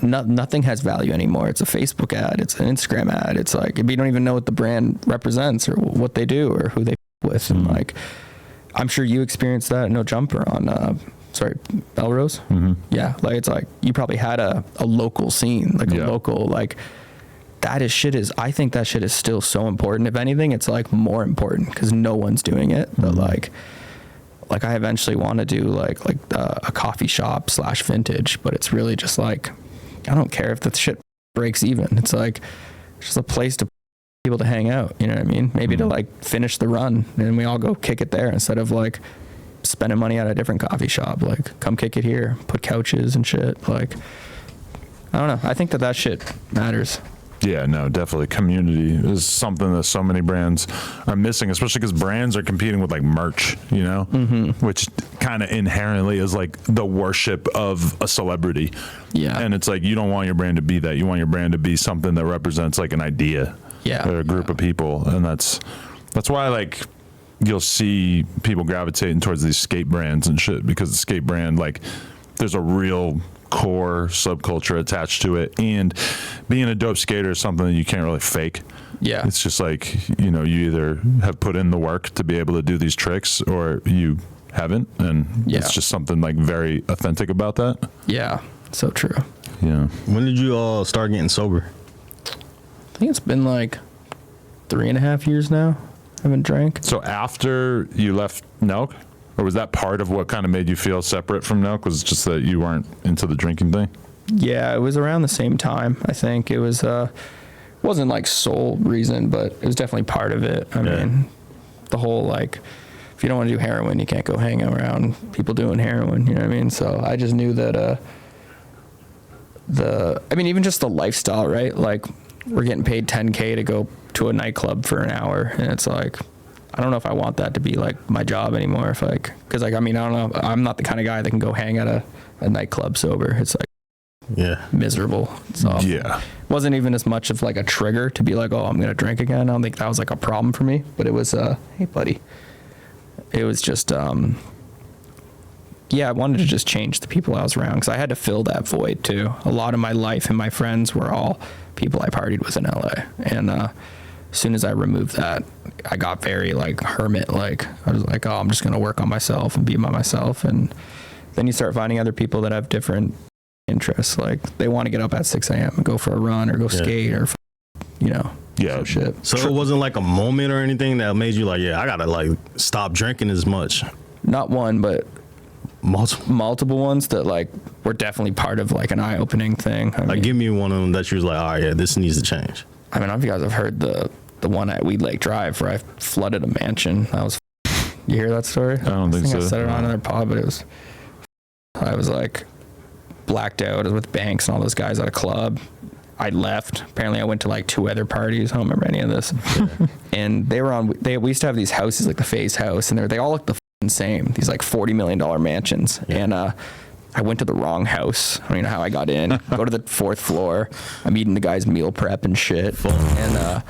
nothing has value anymore. It's a Facebook ad, it's an Instagram ad. It's like, you don't even know what the brand represents or what they do or who they with. And like, I'm sure you experienced that. No Jumper on Melrose. Yeah, like, it's like you probably had a local scene, like a local like I think that shit is still so important. If anything, it's like more important because no one's doing it. But like I eventually want to do like a coffee shop / vintage, but it's really just like, I don't care if the shit breaks even. It's like just a place to people to hang out. You know what I mean? Maybe to like finish the run and we all go kick it there instead of like spending money at a different coffee shop. Like, come kick it here, put couches and shit. Like, I don't know. I think that shit matters. Yeah, no, definitely. Community is something that so many brands are missing, especially because brands are competing with like merch, you know, which kind of inherently is like the worship of a celebrity. Yeah. And it's like, you don't want your brand to be that. You want your brand to be something that represents like an idea. Yeah. Or a group of people. And that's why like you'll see people gravitating towards these skate brands and shit, because the skate brand, like, there's a real core subculture attached to it, and being a dope skater is something that you can't really fake. Yeah, it's just like, you know, you either have put in the work to be able to do these tricks or you haven't, and it's just something like very authentic about that. Yeah, so true. Yeah. When did you start getting sober? I think it's been like 3.5 years now. I haven't drank. So after you left Nelk, or was that part of what kind of made you feel separate from Nelk? Was it just that you weren't into the drinking thing? Yeah, it was around the same time. I think it was wasn't like sole reason, but it was definitely part of it. I mean, the whole like, if you don't want to do heroin, you can't go hang around people doing heroin. You know what I mean? So I just knew that even just the lifestyle, right? Like, we're getting paid $10K to go to a nightclub for an hour, and it's like, I don't know if I want that to be like my job anymore. If like, cause like, I mean, I don't know. I'm not the kind of guy that can go hang at a nightclub sober. It's like, miserable. So it wasn't even as much of like a trigger to be like, oh, I'm going to drink again. I don't think that was like a problem for me, but it was, hey buddy, it was just, I wanted to just change the people I was around, cause I had to fill that void too. A lot of my life and my friends were all people I partied with in LA. And, as soon as I removed that, I got very like hermit. Like, I was like, oh, I'm just gonna work on myself and be by myself. And then you start finding other people that have different interests. Like, they want to get up at 6 a.m. and go for a run or go skate or, you know, shit. So it wasn't like a moment or anything that made you like, I gotta like stop drinking as much. Not one, but multiple ones that like were definitely part of like an eye-opening thing. I mean, give me one of them that you was like, all right, this needs to change. I mean, I don't know if you guys have heard the one at Weed Lake Drive where I flooded a mansion. That was, you hear that story? I don't think so. I said it on another pod, but I was like blacked out. I was with Banks and all those guys at a club. I left. Apparently I went to like 2 other parties. I don't remember any of this. And we used to have these houses, like the Phase House, and they all looked the same. These like $40 million mansions. Yeah. And I went to the wrong house. I don't even know how I got in. Go to the 4th floor. I'm eating the guy's meal prep and shit. And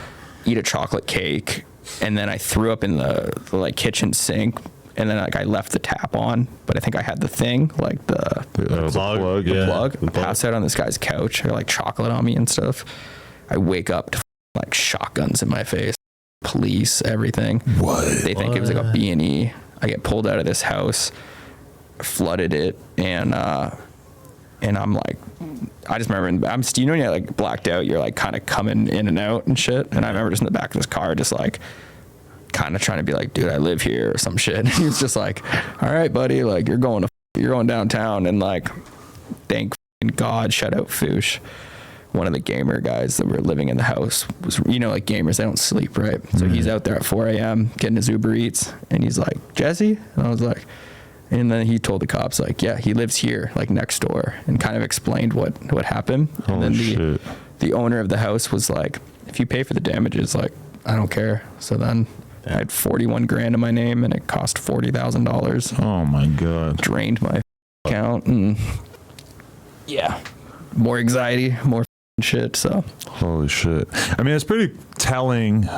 eat a chocolate cake. And then I threw up in the like kitchen sink. And then like I left the tap on, but I think I had the thing, like the plug. Pass out on this guy's couch. I got like chocolate on me and stuff. I wake up to like shotguns in my face. Police, everything. What? They think it was like a B&E. I get pulled out of this house, flooded it, and I'm like, I just remember, you know when you're like blacked out, you're like kind of coming in and out and shit. And I remember just in the back of his car, just like kind of trying to be like, dude, I live here or some shit. And he was just like, all right, buddy, like you're going downtown. And like, thank God, shout out Foosh. One of the gamer guys that were living in the house was, you know, like gamers, they don't sleep, right? So he's out there at 4 a.m. getting his Uber Eats, and he's like, Jesse? And I was like, and then he told the cops, like, yeah, he lives here, like next door, and kind of explained what happened. Holy and then shit. The owner of the house was like, if you pay for the damages, like, I don't care. So then I had 41 grand in my name, and it cost $40,000. Oh my God. Drained my account, and more anxiety, more shit. So holy shit. I mean, it's pretty telling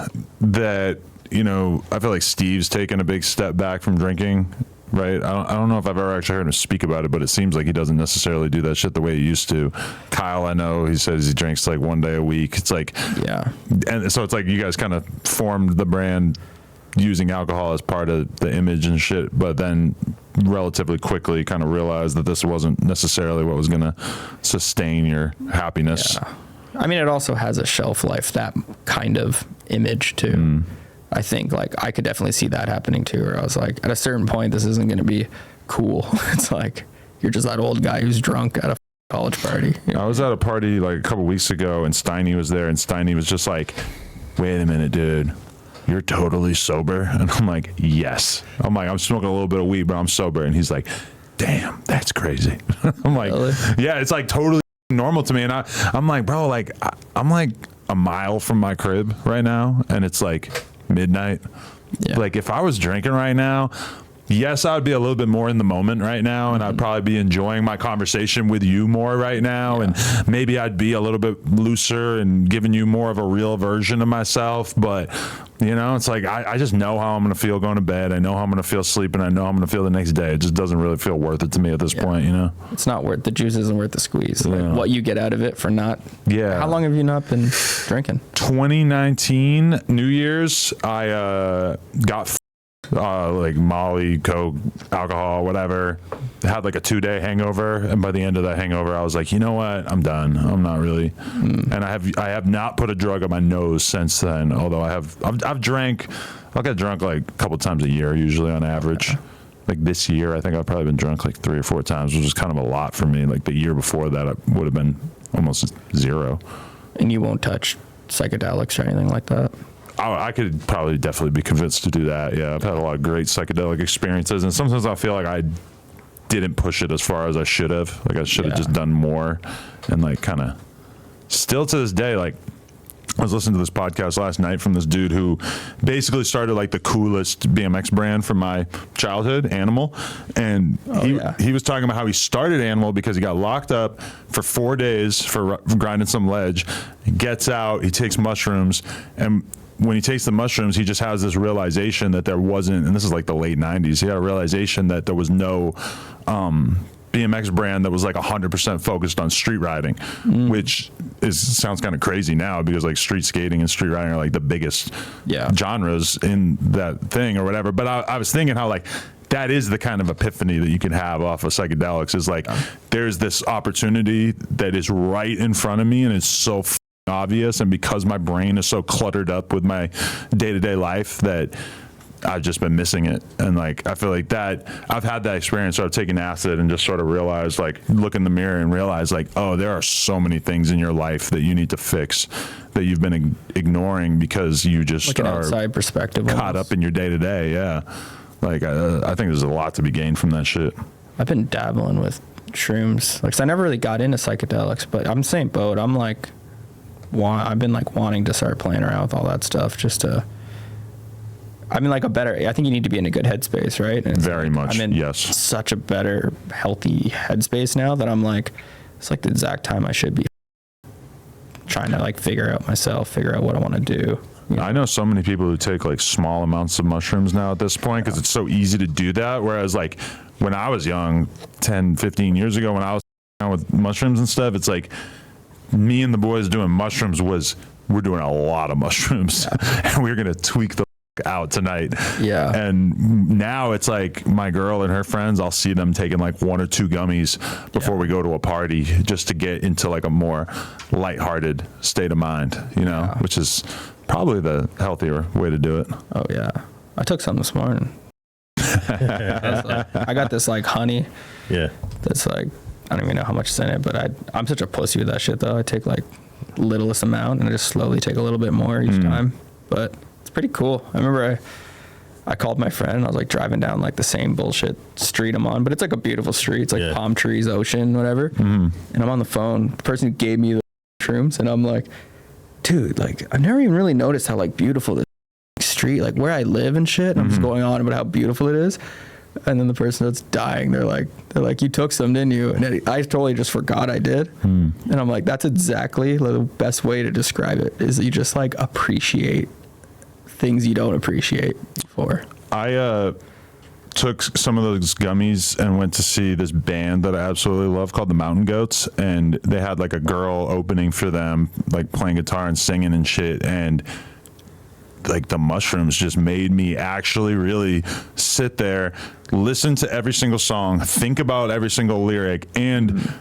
that, you know, I feel like Steve's taken a big step back from drinking, right? I don't know if I've ever actually heard him speak about it, but it seems like he doesn't necessarily do that shit the way he used to. Kyle, I know, he says he drinks like 1 day a week. It's like, and so it's like you guys kind of formed the brand using alcohol as part of the image and shit, but then relatively quickly kind of realized that this wasn't necessarily what was going to sustain your happiness. I mean, it also has a shelf life, that kind of image too. I think like I could definitely see that happening too, where I was like, at a certain point, this isn't going to be cool. It's like, you're just that old guy who's drunk at a college party. You know? I was at a party like a couple weeks ago and Steiny was there, and Steiny was just like, wait a minute, dude, you're totally sober? And I'm like, yes. I'm like, I'm smoking a little bit of weed, but I'm sober. And he's like, damn, that's crazy. I'm like, really? Yeah, it's like totally normal to me. And I'm like, bro, like I'm like a mile from my crib right now, and it's like midnight. Yeah. Like if I was drinking right now, yes, I would be a little bit more in the moment right now, and I'd probably be enjoying my conversation with you more right now, and maybe I'd be a little bit looser and giving you more of a real version of myself. But you know, it's like I just know how I'm going to feel going to bed. I know how I'm going to feel sleeping. I know how I'm going to feel the next day. It just doesn't really feel worth it to me at this point, you know? It's not worth, the juice isn't worth the squeeze. Like what you get out of it for not. Yeah. How long have you not been drinking? 2019 New Year's, I got like Molly, Coke, alcohol, whatever. Had like a 2-day hangover, and by the end of that hangover, I was like, you know what? I'm done. I'm not really. And I have not put a drug on my nose since then. Although I've drank. I'll get drunk like a couple times a year, usually on average. Like this year, I think I've probably been drunk like 3 or 4 times, which is kind of a lot for me. Like the year before that, it would have been almost 0. And you won't touch psychedelics or anything like that? I could probably definitely be convinced to do that. Yeah, I've had a lot of great psychedelic experiences, and sometimes I feel like I didn't push it as far as I should have. Like I should have just done more, and like kind of still to this day, like I was listening to this podcast last night from this dude who basically started like the coolest BMX brand from my childhood, Animal. And he was talking about how he started Animal because he got locked up for 4 days for grinding some ledge. He gets out, he takes mushrooms, and when he takes the mushrooms, he just has this realization that there wasn't, and this is like the late 90s, he had a realization that there was no BMX brand that was like 100% focused on street riding, which sounds kind of crazy now because like street skating and street riding are like the biggest genres in that thing or whatever. But I was thinking how like that is the kind of epiphany that you can have off of psychedelics, is like there's this opportunity that is right in front of me, and it's so obvious, and because my brain is so cluttered up with my day-to-day life that I've just been missing it. And like I feel like that I've had that experience where I've taken acid and just sort of realized, like look in the mirror and realize like, oh, there are so many things in your life that you need to fix that you've been ignoring because you just like an outside perspective caught up in your day-to-day. Like I think there's a lot to be gained from that shit. I've been dabbling with shrooms, like 'cause I never really got into psychedelics, but I'm the same boat. I'm like I've been like wanting to start playing around with all that stuff just to, I mean, like I think you need to be in a good headspace, right? And very much, I'm in such a better, healthy headspace now that I'm like, it's like the exact time I should be trying to like figure out myself, figure out what I want to do. You know? I know so many people who take like small amounts of mushrooms now at this point because it's so easy to do that. Whereas like when I was young, 10, 15 years ago, when I was with mushrooms and stuff, it's like, me and the boys doing mushrooms we're doing a lot of mushrooms and we're going to tweak the out tonight. Yeah. And now it's like my girl and her friends, I'll see them taking like 1 or 2 gummies before we go to a party just to get into like a more lighthearted state of mind, you know, which is probably the healthier way to do it. Oh yeah. I took some this morning. I got this like honey. Yeah. That's like, I don't even know how much is in it, but I'm such a pussy with that shit though. I take like littlest amount and I just slowly take a little bit more each time. But it's pretty cool. I remember I called my friend. I was like driving down like the same bullshit street I'm on, but it's like a beautiful street. It's like palm trees, ocean, whatever. And I'm on the phone. The person who gave me the shrooms, and I'm like, dude, like I've never even really noticed how like beautiful this street, like where I live and shit. And I'm just going on about how beautiful it is. And then the person that's dying, they're like, you took some, didn't you? And I totally just forgot I did. And I'm like, that's exactly the best way to describe it, is that you just like appreciate things you don't appreciate before. I took some of those gummies and went to see this band that I absolutely love called the Mountain Goats. And they had like a girl opening for them, like playing guitar and singing and shit. And like the mushrooms just made me actually really sit there, listen to every single song, think about every single lyric, and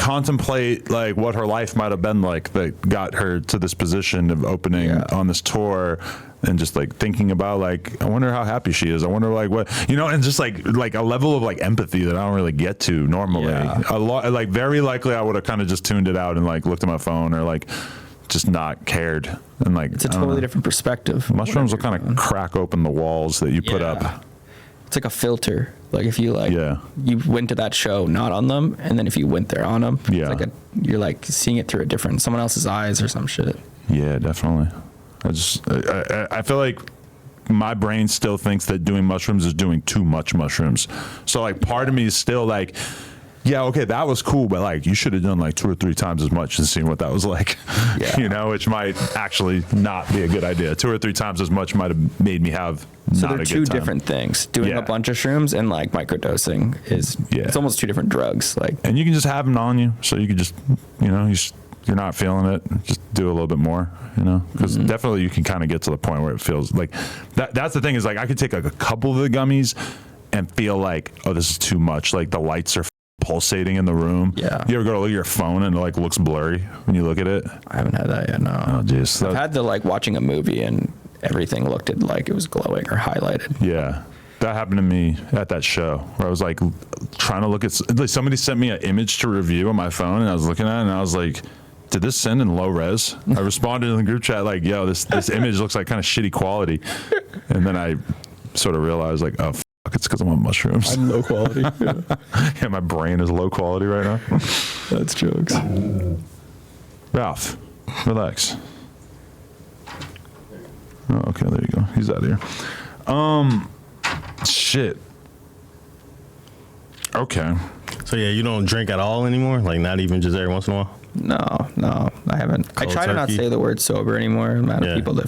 contemplate like what her life might have been like that got her to this position of opening on this tour, and just like thinking about like, I wonder how happy she is. I wonder like what, you know, and just like a level of like empathy that I don't really get to normally. A lot, like very likely I would have kind of just tuned it out and like looked at my phone or like just not cared. And like, it's a totally different perspective. Mushrooms will kind of crack open the walls that you put up. It's like a filter. Like if you like, you went to that show not on them, and then if you went there on them, it's like you're like seeing it through a different, someone else's eyes or some shit. Yeah, definitely. I feel like my brain still thinks that doing mushrooms is doing too much mushrooms. So like part of me is still like, yeah, okay, that was cool, but like you should have done like 2 or 3 times as much and seen what that was like. You know, which might actually not be a good idea. 2 or 3 times as much might have made me have so not a good time. So they're 2 different things. Doing a bunch of shrooms and like microdosing is it's almost 2 different drugs. Like, and you can just have them on you, so you can just, you know, you're not feeling it, just do a little bit more, you know, because definitely you can kind of get to the point where it feels like that's the thing is like I could take like a couple of the gummies and feel like, oh, this is too much, like the lights are pulsating in the room. You ever go to look at your phone and it like looks blurry when you look at it? I haven't had that yet. No. Oh jeez. I've had the like watching a movie and everything looked like it was glowing or highlighted. Yeah, that happened to me at that show where I was like trying to look at, like somebody sent me an image to review on my phone and I was looking at it and I was like, did this send in low res? I responded in the group chat like, yo, this image looks like kind of shitty quality. And then I sort of realized like, oh, it's because I'm on mushrooms. I'm low quality. Yeah, my brain is low quality right now. That's jokes. Ralph, relax. Oh, okay, there you go. He's out of here. Shit. Okay. So yeah, you don't drink at all anymore? Like not even just every once in a while? No, I haven't. I try to not say the word sober anymore. The amount of people that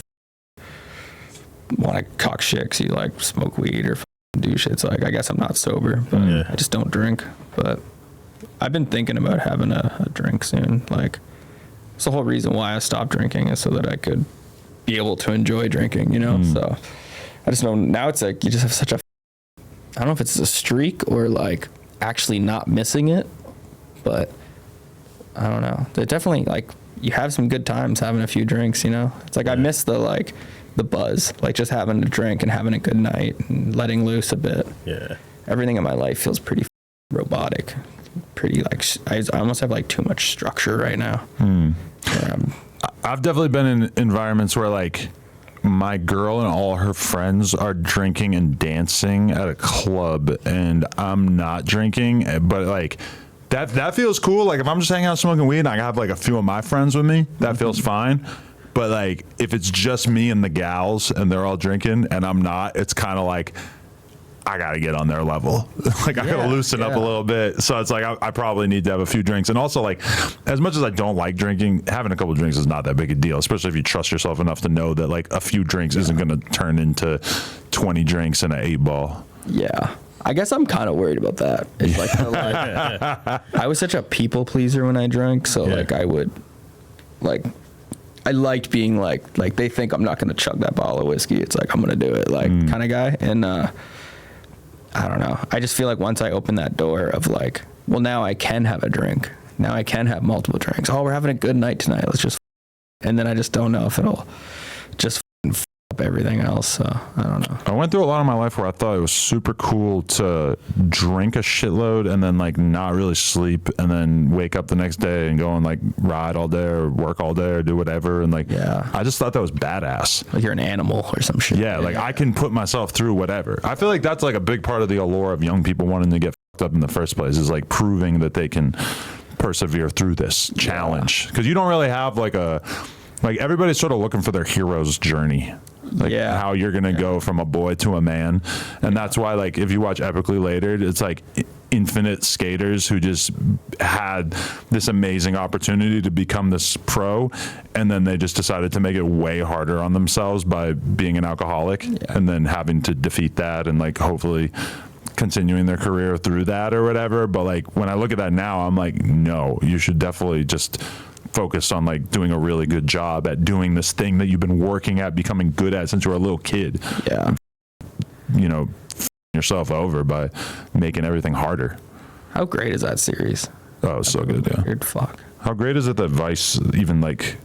want to cock shit 'cause you like smoke weed or do shit. It's like, I guess I'm not sober, but I just don't drink. But I've been thinking about having a drink soon. Like, it's the whole reason why I stopped drinking is so that I could be able to enjoy drinking, you know? So I just know now it's like you just have such a, I don't know if it's a streak or like actually not missing it, but I don't know. They definitely like, you have some good times having a few drinks, you know? It's like I miss the like, the buzz, like just having a drink and having a good night and letting loose a bit. Yeah. Everything in my life feels pretty robotic. Pretty like, I almost have like too much structure right now. I've definitely been in environments where like my girl and all her friends are drinking and dancing at a club and I'm not drinking, but like that feels cool. Like if I'm just hanging out smoking weed and I have like a few of my friends with me, that feels fine. But like if it's just me and the gals and they're all drinking and I'm not, it's kind of like I gotta get on their level. Like I gotta loosen up a little bit. So it's like I probably need to have a few drinks. And also like as much as I don't like drinking, having a couple drinks is not that big a deal, especially if you trust yourself enough to know that like a few drinks isn't gonna turn into 20 drinks and an 8-ball. Yeah. I guess I'm kind of worried about that. It's like, I was such a people pleaser when I drank, so like I would like I liked being like they think I'm not gonna chug that bottle of whiskey. It's like I'm gonna do it, like kind of guy. And I don't know. I just feel like once I open that door of like, well, now I can have a drink. Now I can have multiple drinks. Oh, we're having a good night tonight. Let's just. And then I just don't know if it'll just up everything else. So I don't know. I went through a lot of my life where I thought it was super cool to drink a shitload and then like not really sleep and then wake up the next day and go and like ride all day or work all day or do whatever. And like, I just thought that was badass. Like you're an animal or some shit. Yeah. Like I can put myself through whatever. I feel like that's like a big part of the allure of young people wanting to get fucked up in the first place is like proving that they can persevere through this challenge. Cause you don't really have like everybody's sort of looking for their hero's journey. Like how you're going to go from a boy to a man. And that's why, like, if you watch Epically Later, it's like infinite skaters who just had this amazing opportunity to become this pro. And then they just decided to make it way harder on themselves by being an alcoholic and then having to defeat that and like hopefully continuing their career through that or whatever. But like when I look at that now, I'm like, no, you should definitely just focus on like doing a really good job at doing this thing that you've been working at becoming good at since you were a little kid. You know, yourself over by making everything harder. How great is that series? Oh, it's so good. Yeah. Weird fuck. How great is it that Vice even like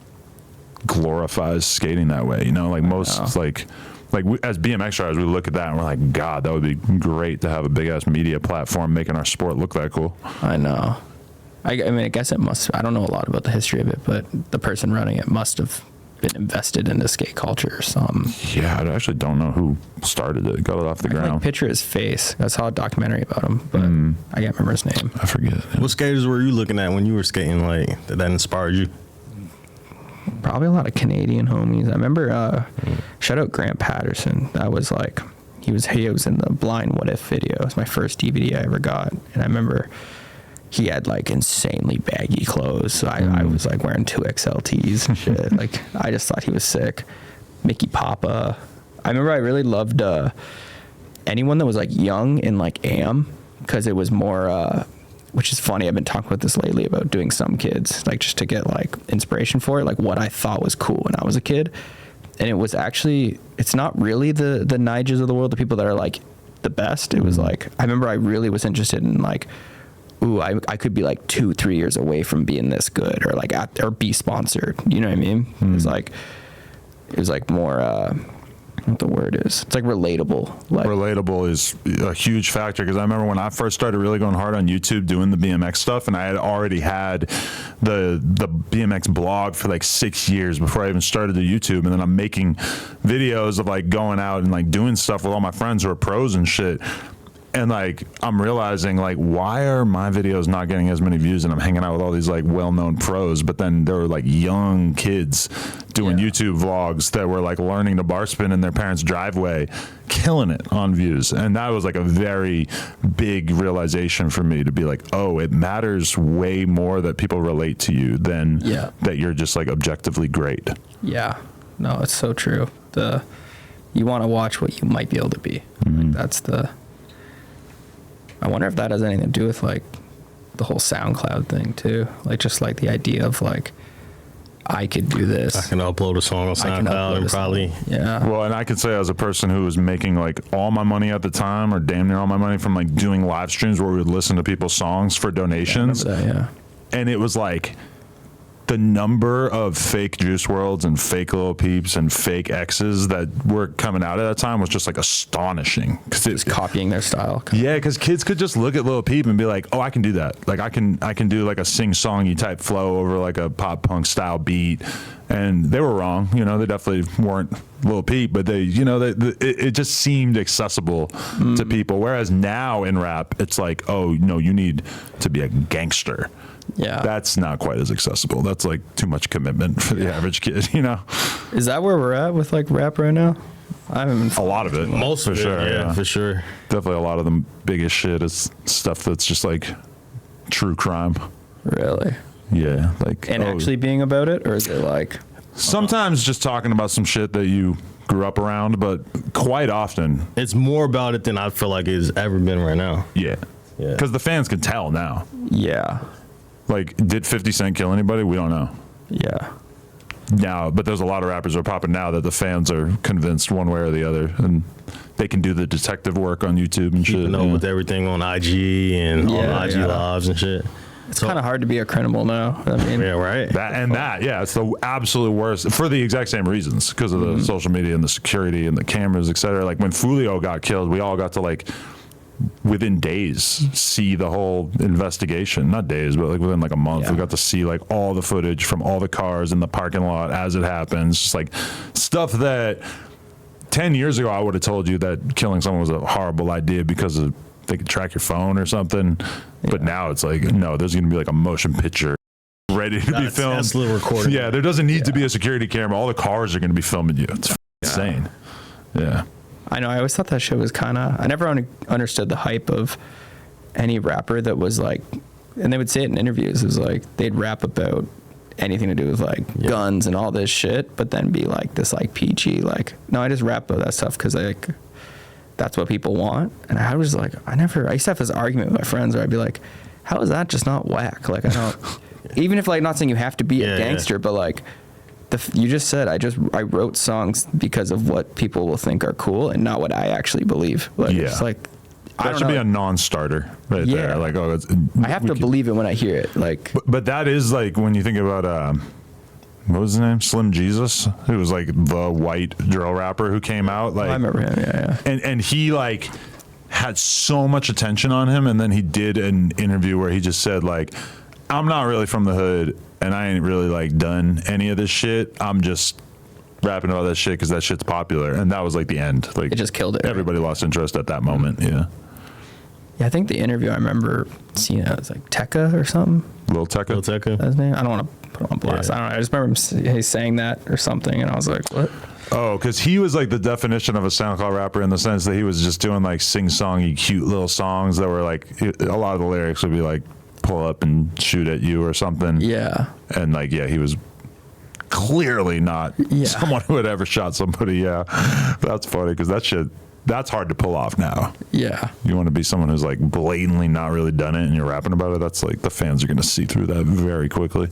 glorifies skating that way? You know, like most like we, as BMX drivers, we look at that and we're like, God, that would be great to have a big ass media platform making our sport look that cool. I know. I mean, I guess it must. I don't know a lot about the history of it, but the person running it must have been invested in the skate culture or something. Yeah, I actually don't know who started it, got it off the ground. Like picture his face. I saw a documentary about him, but I can't remember his name. I forget. Yeah. What skaters were you looking at when you were skating, like, that inspired you? Probably a lot of Canadian homies. I remember, shout out Grant Patterson. That was like, he was in the Blind What If video. It was my first DVD I ever got. And I remember he had like insanely baggy clothes. So I was like wearing 2XL tees and shit. Like, I just thought he was sick. Mickey Papa. I remember I really loved anyone that was like young in like AM, because it was more, which is funny. I've been talking about this lately about doing Some Kids, like just to get like inspiration for it, like what I thought was cool when I was a kid. And it was actually, it's not really the Niges of the world, the people that are like the best. It was like, I remember I really was interested in like, ooh, I could be like 2-3 years away from being this good, or like or be sponsored. You know what I mean? It was like more, what the word is. It's like relatable. Like, relatable is a huge factor, because I remember when I first started really going hard on YouTube doing the BMX stuff, and I had already had the BMX blog for like 6 years before I even started the YouTube, and then I'm making videos of like going out and like doing stuff with all my friends who are pros and shit. And like, I'm realizing like, why are my videos not getting as many views, and I'm hanging out with all these like well-known pros, but then there were like young kids doing YouTube vlogs that were like learning to bar spin in their parents' driveway, killing it on views. And that was like a very big realization for me, to be like, oh, it matters way more that people relate to you than that you're just like objectively great. Yeah, no, it's so true. You want to watch what you might be able to be. Like, that's I wonder if that has anything to do with like the whole SoundCloud thing too. Like, just like the idea of like, I could do this. I can upload a song on SoundCloud and probably. Yeah. Well, and I could say as a person who was making like all my money at the time, or damn near all my money, from like doing live streams where we would listen to people's songs for donations. Yeah, I remember that, And it was like, the number of fake Juice WRLDs and fake Lil Peeps and fake X's that were coming out at that time was just like astonishing. Cause it's copying their style. Yeah, because kids could just look at Lil Peep and be like, oh, I can do that. Like, I can do like a sing-songy type flow over like a pop punk style beat. And they were wrong. You know, they definitely weren't Lil Peep, but they, you know, it just seemed accessible to people. Whereas now in rap, it's like, oh, no, you need to be a gangster. Yeah. That's not quite as accessible. That's like too much commitment for the average kid, you know? Is that where we're at with like rap right now? I haven't. A lot of it. Most for of it, sure. yeah, for sure. Definitely a lot of the biggest shit is stuff that's just like true crime. Really? Yeah. Like, and actually being about it, or is it like? Sometimes just talking about some shit that you grew up around, but quite often. It's more about it than I feel like it's ever been right now. Yeah. Because the fans can tell now. Yeah. Like, did 50 Cent kill anybody? We don't know. Yeah. Now, but there's a lot of rappers that are popping now that the fans are convinced one way or the other, and they can do the detective work on YouTube and shit. Know with everything on IG and on IG lives and shit. It's kind of hard to be a criminal now. I mean, yeah, right. It's the absolute worst for the exact same reasons, because of the social media and the security and the cameras, etc. Like when Fulio got killed, we all got to like, within days, see the whole investigation. Not days, but like within like a month, we got to see like all the footage from all the cars in the parking lot as it happens. Just like stuff that 10 years ago I would have told you that killing someone was a horrible idea because of they could track your phone or something. But now it's like, no, there's going to be like a motion picture ready to be filmed. Tesla recording. Yeah, there doesn't need to be a security camera. All the cars are going to be filming you. It's insane. Yeah. I know. I always thought that shit was kind of. I never understood the hype of any rapper that was like, and they would say it in interviews. It was like they'd rap about anything to do with like guns and all this shit, but then be like this like PG like, no, I just rap about that stuff because like that's what people want. And I was like, I used to have this argument with my friends where I'd be like, how is that just not whack? Like I don't, even if like not saying you have to be a gangster, but like. You just said I wrote songs because of what people will think are cool and not what I actually believe. Like it's like That should be a non-starter right there. Like, oh, I have to believe it when I hear it. Like, but that is like when you think about what was his name? Slim Jesus, who was like the white drill rapper who came out. Like, I remember him. Yeah. And he like had so much attention on him, and then he did an interview where he just said like, I'm not really from the hood, and I ain't really like done any of this shit. I'm just rapping about that shit because that shit's popular, and that was like the end. Like, it just killed it. Everybody lost interest at that moment. Yeah. Yeah, I think the interview I remember seeing it was like Tekka or something. Lil Tekka. That's his name. I don't want to put him on blast. I don't know. I just remember him saying that or something, and I was like, what? Oh, because he was like the definition of a SoundCloud rapper in the sense that he was just doing like sing-songy, cute little songs that were like, a lot of the lyrics would be like, pull up and shoot at you or something. Yeah. And like, yeah, he was clearly not someone who had ever shot somebody. Yeah. That's funny because that's hard to pull off now. Yeah. You want to be someone who's like blatantly not really done it and you're rapping about it. That's like the fans are going to see through that very quickly.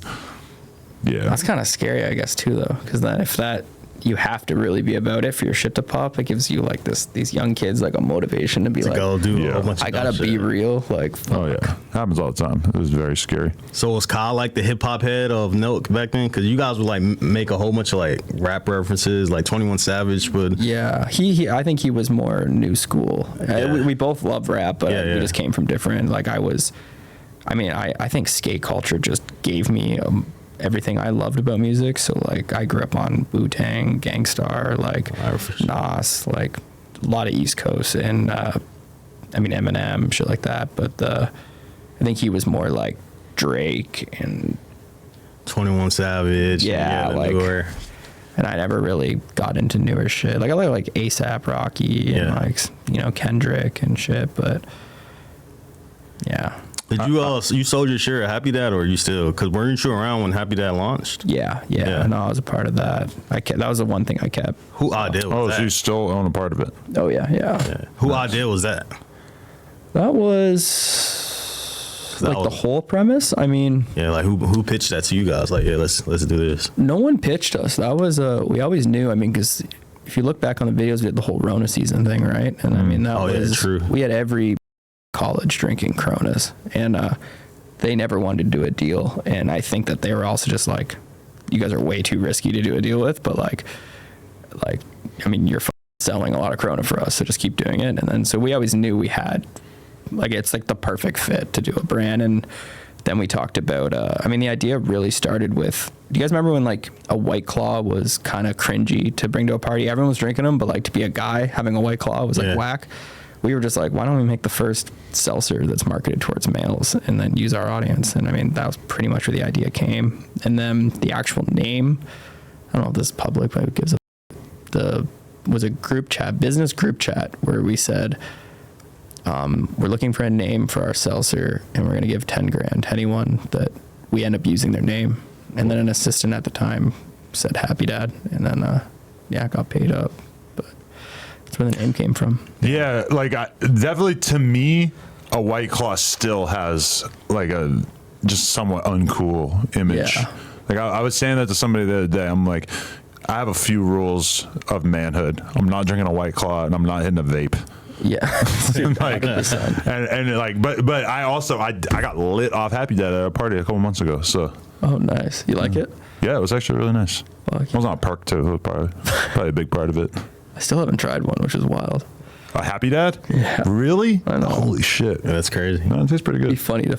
Yeah. That's kind of scary, I guess, too, though. Because then if that, you have to really be about it for your shit to pop, it gives you like these young kids like a motivation to be like, go do a whole bunch of I got to be real. Like, fuck. Oh, yeah. Happens all the time. It was very scary. So was Kyle like the hip hop head of Nelk back then? Because you guys would like make a whole bunch of like rap references, like 21 Savage, but yeah, he I think he was more new school. We both love rap, but we just came from different. Like I think skate culture just gave me everything I loved about music. So like I grew up on Wu-Tang, Gangstar, like Nas, like a lot of East Coast, and Eminem, shit like that. But I think he was more like Drake and 21 Savage. Yeah, like newer. And I never really got into newer shit. Like I like ASAP Rocky and like Kendrick and shit. But yeah. Did you you sold your share of Happy Dad, or you still? Because weren't you around when Happy Dad launched? Yeah. No, I was a part of that. That was the one thing I kept. Who idea was that? So you still own a part of it? Oh yeah. Who idea was that? That was like the whole premise. I mean, like who pitched that to you guys? Like, let's do this. No one pitched us. That was we always knew. I mean, because if you look back on the videos, we had the whole Rona season thing, right? And I mean, that was true. We had every college drinking Coronas, and they never wanted to do a deal. And I think that they were also just like, you guys are way too risky to do a deal with, but like I mean, you're selling a lot of Corona for us, so just keep doing it. And then so we always knew we had like, it's like the perfect fit to do a brand. And then we talked about the idea really started with, do you guys remember when like a White Claw was kind of cringy to bring to a party? Everyone was drinking them, but like to be a guy having a White Claw was like whack. We were just like, why don't we make the first seltzer that's marketed towards males and then use our audience? And I mean, that was pretty much where the idea came. And then the actual name, I don't know if this is public, but it gives was a group chat, business group chat, where we said, we're looking for a name for our seltzer and we're going to give 10 grand to anyone that we end up using their name. And then an assistant at the time said Happy Dad, and then got paid up. That's where the name came from. Yeah, like definitely to me, a White Claw still has like a just somewhat uncool image. Yeah. Like I was saying that to somebody the other day. I'm like, I have a few rules of manhood. I'm not drinking a White Claw and I'm not hitting a vape. Yeah. But I also I got lit off Happy Dad at a party a couple months ago. So. Oh, nice. You like it? Yeah, it was actually really nice. It was on a perk too. It was probably a big part of it. I still haven't tried one, which is wild. A Happy Dad? Yeah. Really? I know. Holy shit. Yeah, that's crazy. No, it tastes pretty good. It'd be funny to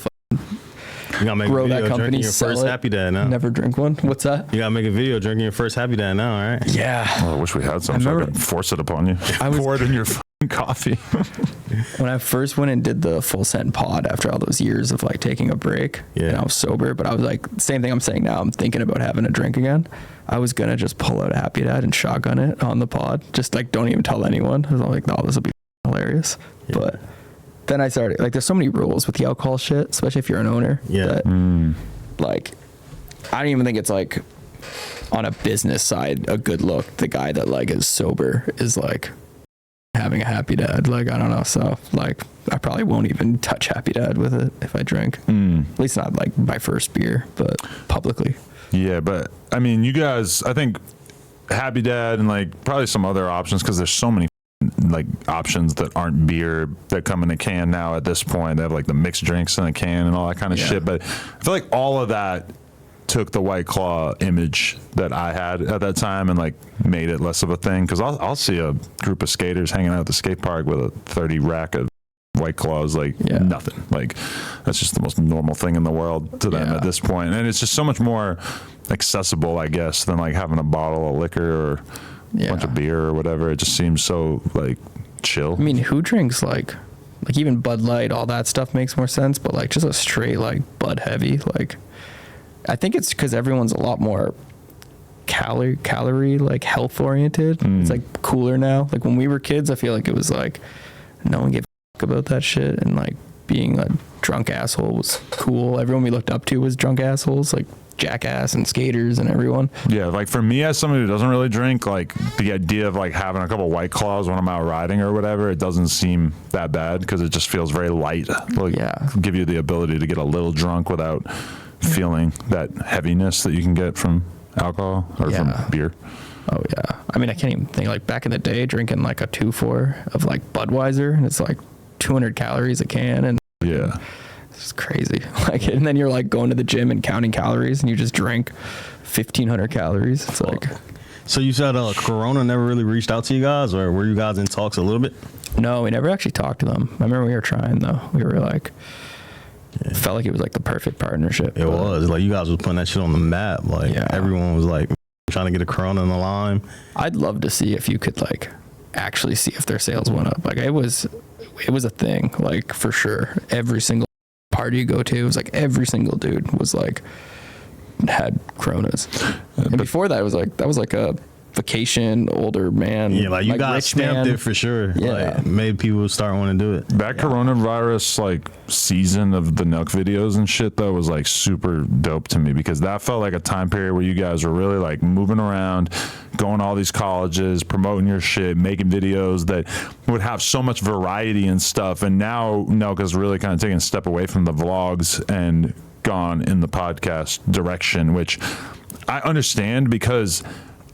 you gotta make grow a video that company, drinking your sell first it, Happy Dad now. Never drink one. What's that? You gotta make a video drinking your first Happy Dad now, all right? Yeah. Oh, I wish we had some so I could force it upon you. Pour it in your coffee. When I first went and did the full scent pod after all those years of like taking a break, and I was sober, but I was like, same thing I'm saying now, I'm thinking about having a drink again. I was gonna just pull out a Happy Dad and shotgun it on the pod, just like don't even tell anyone. I was like, no, this will be hilarious. Yeah. But then I started like, there's so many rules with the alcohol shit, especially if you're an owner. Yeah. That, like, I don't even think it's like on a business side a good look. The guy that like is sober is like having a Happy Dad. Like, I don't know. So like, I probably won't even touch Happy Dad with it if I drink. At least not like my first beer, but publicly. Yeah, but I mean, you guys, I think Happy Dad and like probably some other options, because there's so many like options that aren't beer that come in a can now at this point. They have like the mixed drinks in a can and all that kind of shit. But I feel like all of that took the White Claw image that I had at that time and like made it less of a thing. Because I'll see a group of skaters hanging out at the skate park with a 30 rack of White Claws, like nothing. Like that's just the most normal thing in the world to them at this point. And it's just so much more accessible, I guess, than like having a bottle of liquor or a bunch of beer or whatever. It just seems so like chill. I mean, who drinks like even Bud Light, all that stuff makes more sense, but like just a straight like Bud Heavy, like I think it's because everyone's a lot more calorie like health oriented. It's like cooler now. Like when we were kids, I feel like it was like no one gave a fuck about that shit, and like being a drunk asshole was cool. Everyone we looked up to was drunk assholes, like Jackass and skaters and everyone. Yeah, like for me as somebody who doesn't really drink, like the idea of like having a couple White Claws when I'm out riding or whatever, it doesn't seem that bad because it just feels very light. Like give you the ability to get a little drunk without feeling that heaviness that you can get from alcohol or from beer. Oh yeah. I mean, I can't even think, like back in the day drinking like a 2-4 of like Budweiser and it's like 200 calories a can, and it's crazy. Like, and then you're like going to the gym and counting calories and you just drink 1,500 calories. It's like. So you said Corona never really reached out to you guys, or were you guys in talks a little bit? No, we never actually talked to them. I remember we were trying though. We were like, felt like it was like the perfect partnership. It was like you guys was putting that shit on the map. Like everyone was like trying to get a Corona in the line. I'd love to see if you could like actually see if their sales went up. Like it was a thing, like for sure. Every single party you go to, it was like every single dude was like had Coronas. And before that, it was like a vacation older man. Yeah, like you guys stamped it for sure. Yeah, like, made people start wanting to do it. That coronavirus like season of the Nelk videos and shit though was like super dope to me because that felt like a time period where you guys were really like moving around, going to all these colleges, promoting your shit, making videos that would have so much variety and stuff. And now Nelk is really kind of taking a step away from the vlogs and gone in the podcast direction, which I understand because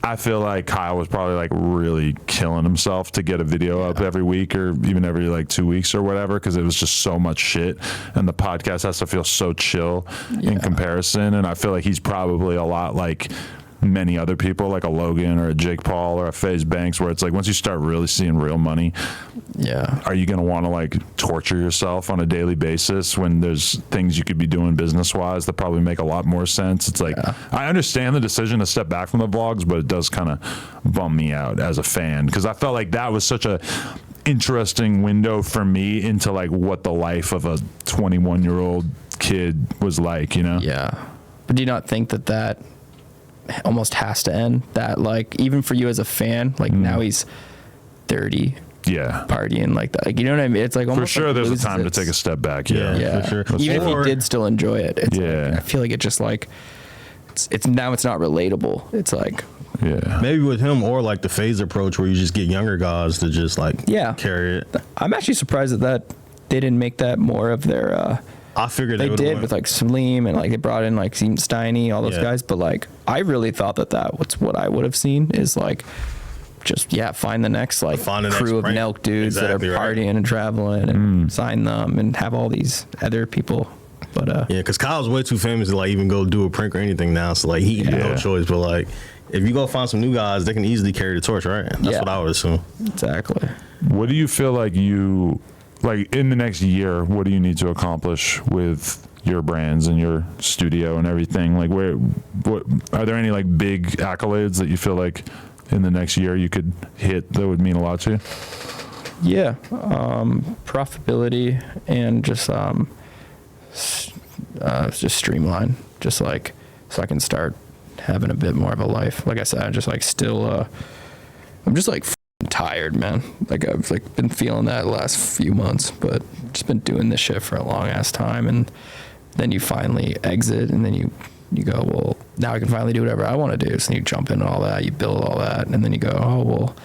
I feel like Kyle was probably like really killing himself to get a video up every week or even every like 2 weeks or whatever, because it was just so much shit and the podcast has to feel so chill in comparison. And I feel like he's probably a lot like many other people, like a Logan or a Jake Paul or a FaZe Banks, where it's like once you start really seeing real money, are you going to want to like torture yourself on a daily basis when there's things you could be doing business wise that probably make a lot more sense? It's like I understand the decision to step back from the vlogs, but it does kind of bum me out as a fan because I felt like that was such a interesting window for me into like what the life of a 21-year-old kid was like, you know? But do you not think that almost has to end? That like even for you as a fan, like now he's 30 partying like that, like, you know what I mean? It's like almost for sure like there's a time to take a step back. For sure. Even if he did still enjoy it, it's like, I feel like it just like it's now it's not relatable. It's like maybe with him or like the phase approach where you just get younger guys to just like carry it. I'm actually surprised that they didn't make that more of their I figured they did with like Salim and like they brought in like Steiny, all those guys, but like I really thought that was what I would have seen is like just find the next like crew of Nelk dudes that are partying and traveling and sign them and have all these other people. But because Kyle's way too famous to like even go do a prank or anything now, so like he no choice. But like if you go find some new guys, they can easily carry the torch, right? That's what I would assume. Exactly. What do you feel like you like in the next year? What do you need to accomplish with your brands and your studio and everything? Like what are there any like big accolades that you feel like in the next year you could hit that would mean a lot to you? Profitability and just streamline, just like so I can start having a bit more of a life. Like I said, I'm just like still I'm just like tired, man. Like I've like been feeling that the last few months, but just been doing this shit for a long ass time, and then you finally exit and then you go, well, now I can finally do whatever I want to do. So you jump into all that, you build all that, and then you go, oh well,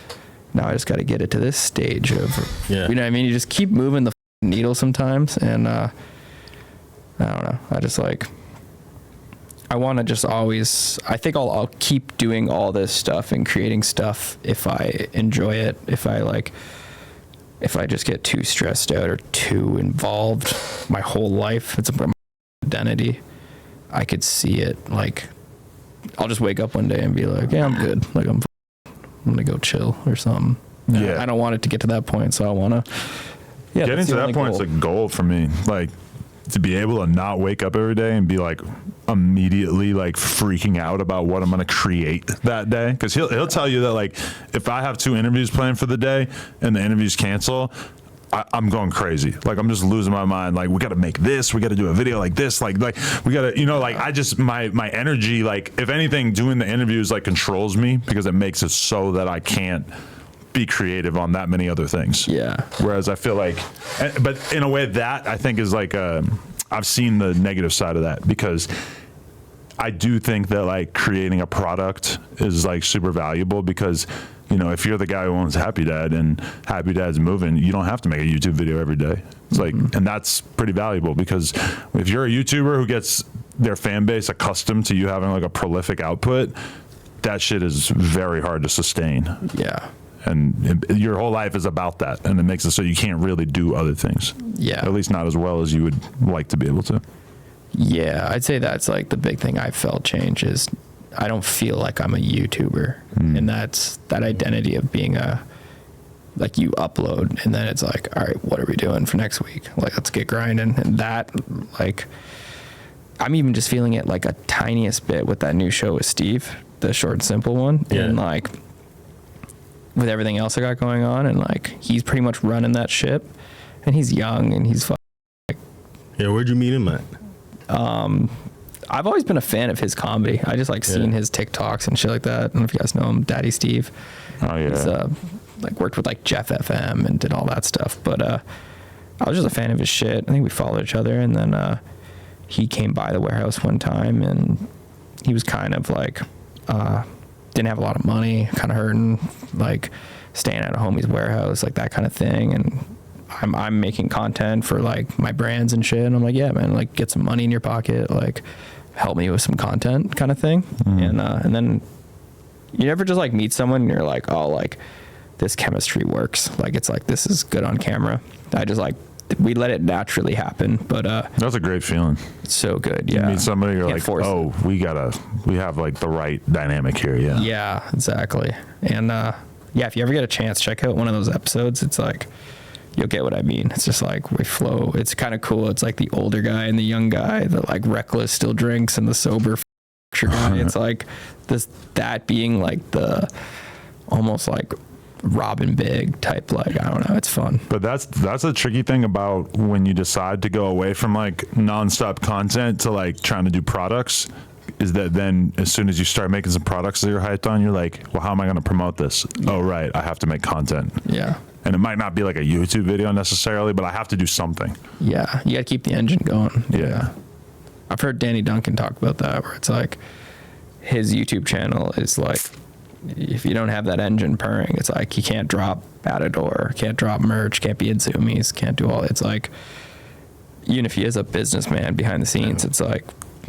now I just got to get it to this stage of you know what I mean? You just keep moving the needle sometimes, and I don't know, I just like I want to just always, I think I'll keep doing all this stuff and creating stuff if I enjoy it, if I like if I just get too stressed out or too involved, my whole life, it's a identity. I could see it. Like, I'll just wake up one day and be like, yeah, I'm good. Like, I'm gonna go chill or something. Yeah. I don't want it to get to that point, so I want to. Yeah, getting to that point is a goal for me. Like, to be able to not wake up every day and be like immediately like freaking out about what I'm going to create that day. Because he'll tell you that, like, if I have 2 interviews planned for the day and the interviews cancel, I'm going crazy. Like, I'm just losing my mind. Like, we got to make this. We got to do a video like this. Like we got to, like, I just, my energy, like, if anything, doing the interviews like controls me because it makes it so that I can't be creative on that many other things. Yeah. Whereas I feel like, but in a way that I think is like, I've seen the negative side of that, because I do think that like creating a product is like super valuable, because if you're the guy who owns Happy Dad and Happy Dad's moving, you don't have to make a YouTube video every day. It's like, and that's pretty valuable, because if you're a YouTuber who gets their fan base accustomed to you having like a prolific output, that shit is very hard to sustain. Yeah. And your whole life is about that, and it makes it so you can't really do other things. Yeah. At least not as well as you would like to be able to. Yeah, I'd say that's like the big thing I felt change is I don't feel like I'm a YouTuber. And that's that identity of being like, you upload and then it's like, all right, what are we doing for next week? Like, let's get grinding. And that, like, I'm even just feeling it like a tiniest bit with that new show with Steve, the Short and Simple one. Yeah. And like, with everything else I got going on, and like, he's pretty much running that ship, and he's young and he's like, yeah. Where'd you meet him at? I've always been a fan of his comedy. I just like seeing his TikToks and shit like that. I don't know if you guys know him, Daddy Steve. Oh yeah. He's like worked with like Jeff FM and did all that stuff. But I was just a fan of his shit. I think we followed each other, and then he came by the warehouse one time, and he was kind of like didn't have a lot of money, kind of hurting, like staying at a homie's warehouse, like that kind of thing. And I'm making content for like my brands and shit. And I'm like, yeah, man, like get some money in your pocket, like help me with some content kind of thing. And then you ever just like meet someone and you're like, oh, like this chemistry works. Like, it's like, this is good on camera. I just like, we let it naturally happen. But that's a great feeling. It's so good. Yeah. You meet somebody, you're like, oh, we have like the right dynamic here. Yeah. Yeah, exactly. And yeah, if you ever get a chance, check out one of those episodes. It's like, you'll get what I mean. It's just like, we flow. It's kind of cool. It's like the older guy and the young guy, the like reckless still drinks and the sober guy. It's like that being like the almost like Robin Big type, like, I don't know, it's fun. But that's a tricky thing about when you decide to go away from like nonstop content to like trying to do products, is that then as soon as you start making some products that you're hyped on, you're like, well, how am I going to promote this? Yeah. Oh, right, I have to make content. Yeah. And it might not be like a YouTube video necessarily, but I have to do something. Yeah, you got to keep the engine going. Yeah. I've heard Danny Duncan talk about that, where it's like his YouTube channel is like, if you don't have that engine purring, it's like you can't drop Matador, can't drop merch, can't be in Zoomies, can't do all. It's like, even if he is a businessman behind the scenes, it's like,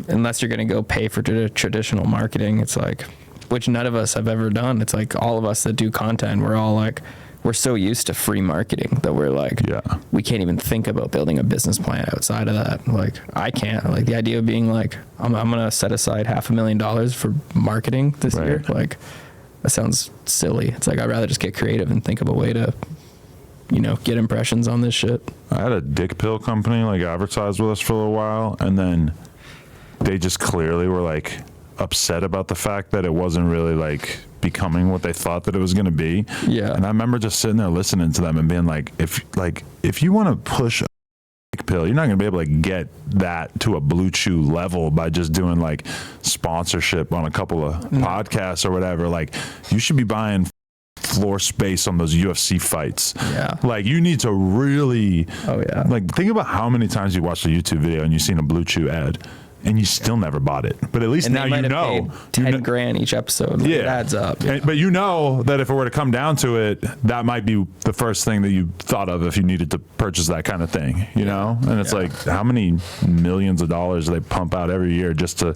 unless you're going to go pay for traditional marketing, it's like, which none of us have ever done. It's like all of us that do content, we're all like, we're so used to free marketing that we're like, we can't even think about building a business plan outside of that. Like, I can't. Like, the idea of being like, I'm going to set aside $500,000 for marketing this year, like, that sounds silly. It's like, I'd rather just get creative and think of a way to, get impressions on this shit. I had a dick pill company like advertise with us for a little while, and then they just clearly were like upset about the fact that it wasn't really like becoming what they thought that it was going to be. Yeah. And I remember just sitting there listening to them and being like, if you want to push a dick pill, you're not going to be able to get that to a Blue Chew level by just doing like sponsorship on a couple of podcasts or whatever. Like, you should be buying floor space on those UFC fights. Yeah. Like, you need to really, like, think about how many times you watched a YouTube video and you've seen a Blue Chew ad and you still never bought it. But at least and now you know. $10,000 each episode. Like, it adds up. Yeah. But you know that if it were to come down to it, that might be the first thing that you thought of if you needed to purchase that kind of thing, you know? And it's like, how many millions of dollars they pump out every year just to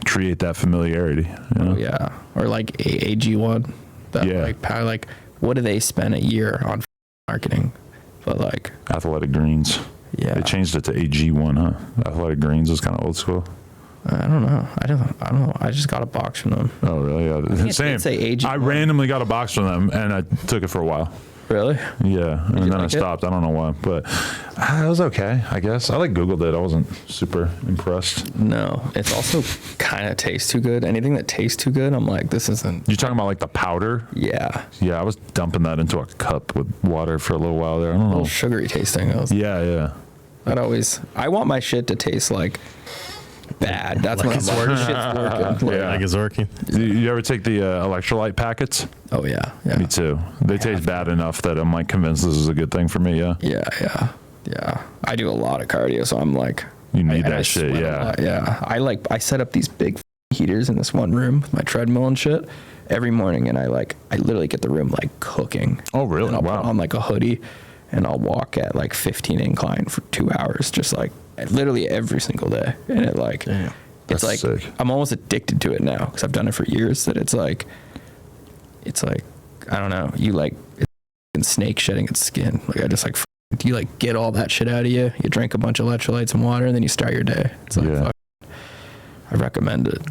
create that familiarity, you know? Oh, yeah. Or like AG1. That, like, what do they spend a year on marketing, but like Athletic Greens. Yeah. They changed it to AG1, huh? Athletic Greens is kind of old school. I don't know. I don't know. I just got a box from them. Oh, really? Yeah. Same. Say AG1. I randomly got a box from them, and I took it for a while. Really? Yeah, and then I stopped. I don't know why, but it was okay, I guess. I Googled it. I wasn't super impressed. No, it's also kind of tastes too good. Anything that tastes too good, I'm like, this isn't. You talking about like the powder? Yeah. Yeah, I was dumping that into a cup with water for a little while there. I don't know. A little sugary tasting. Yeah. I want my shit to taste like bad. That's like when it's working. Shit's working. Like it's working. Do you ever take the electrolyte packets? Oh yeah. Me too. They taste bad enough that I'm like convinced this is a good thing for me. Yeah. I do a lot of cardio, so I'm like, you need that shit. Yeah. Yeah. I set up these big heaters in this one room with my treadmill and shit every morning, and I literally get the room like cooking. Oh really? And I'll Wow. put on like a hoodie, and I'll walk at like 15 incline for 2 hours, just like literally every single day, and it like. Damn. It's like sick. I'm almost addicted to it now because I've done it for years. That it's like I don't know. You like it's snake shedding its skin. Like I just like you like get all that shit out of you. You drink a bunch of electrolytes and water, and then you start your day. It's like fuck. I recommend it.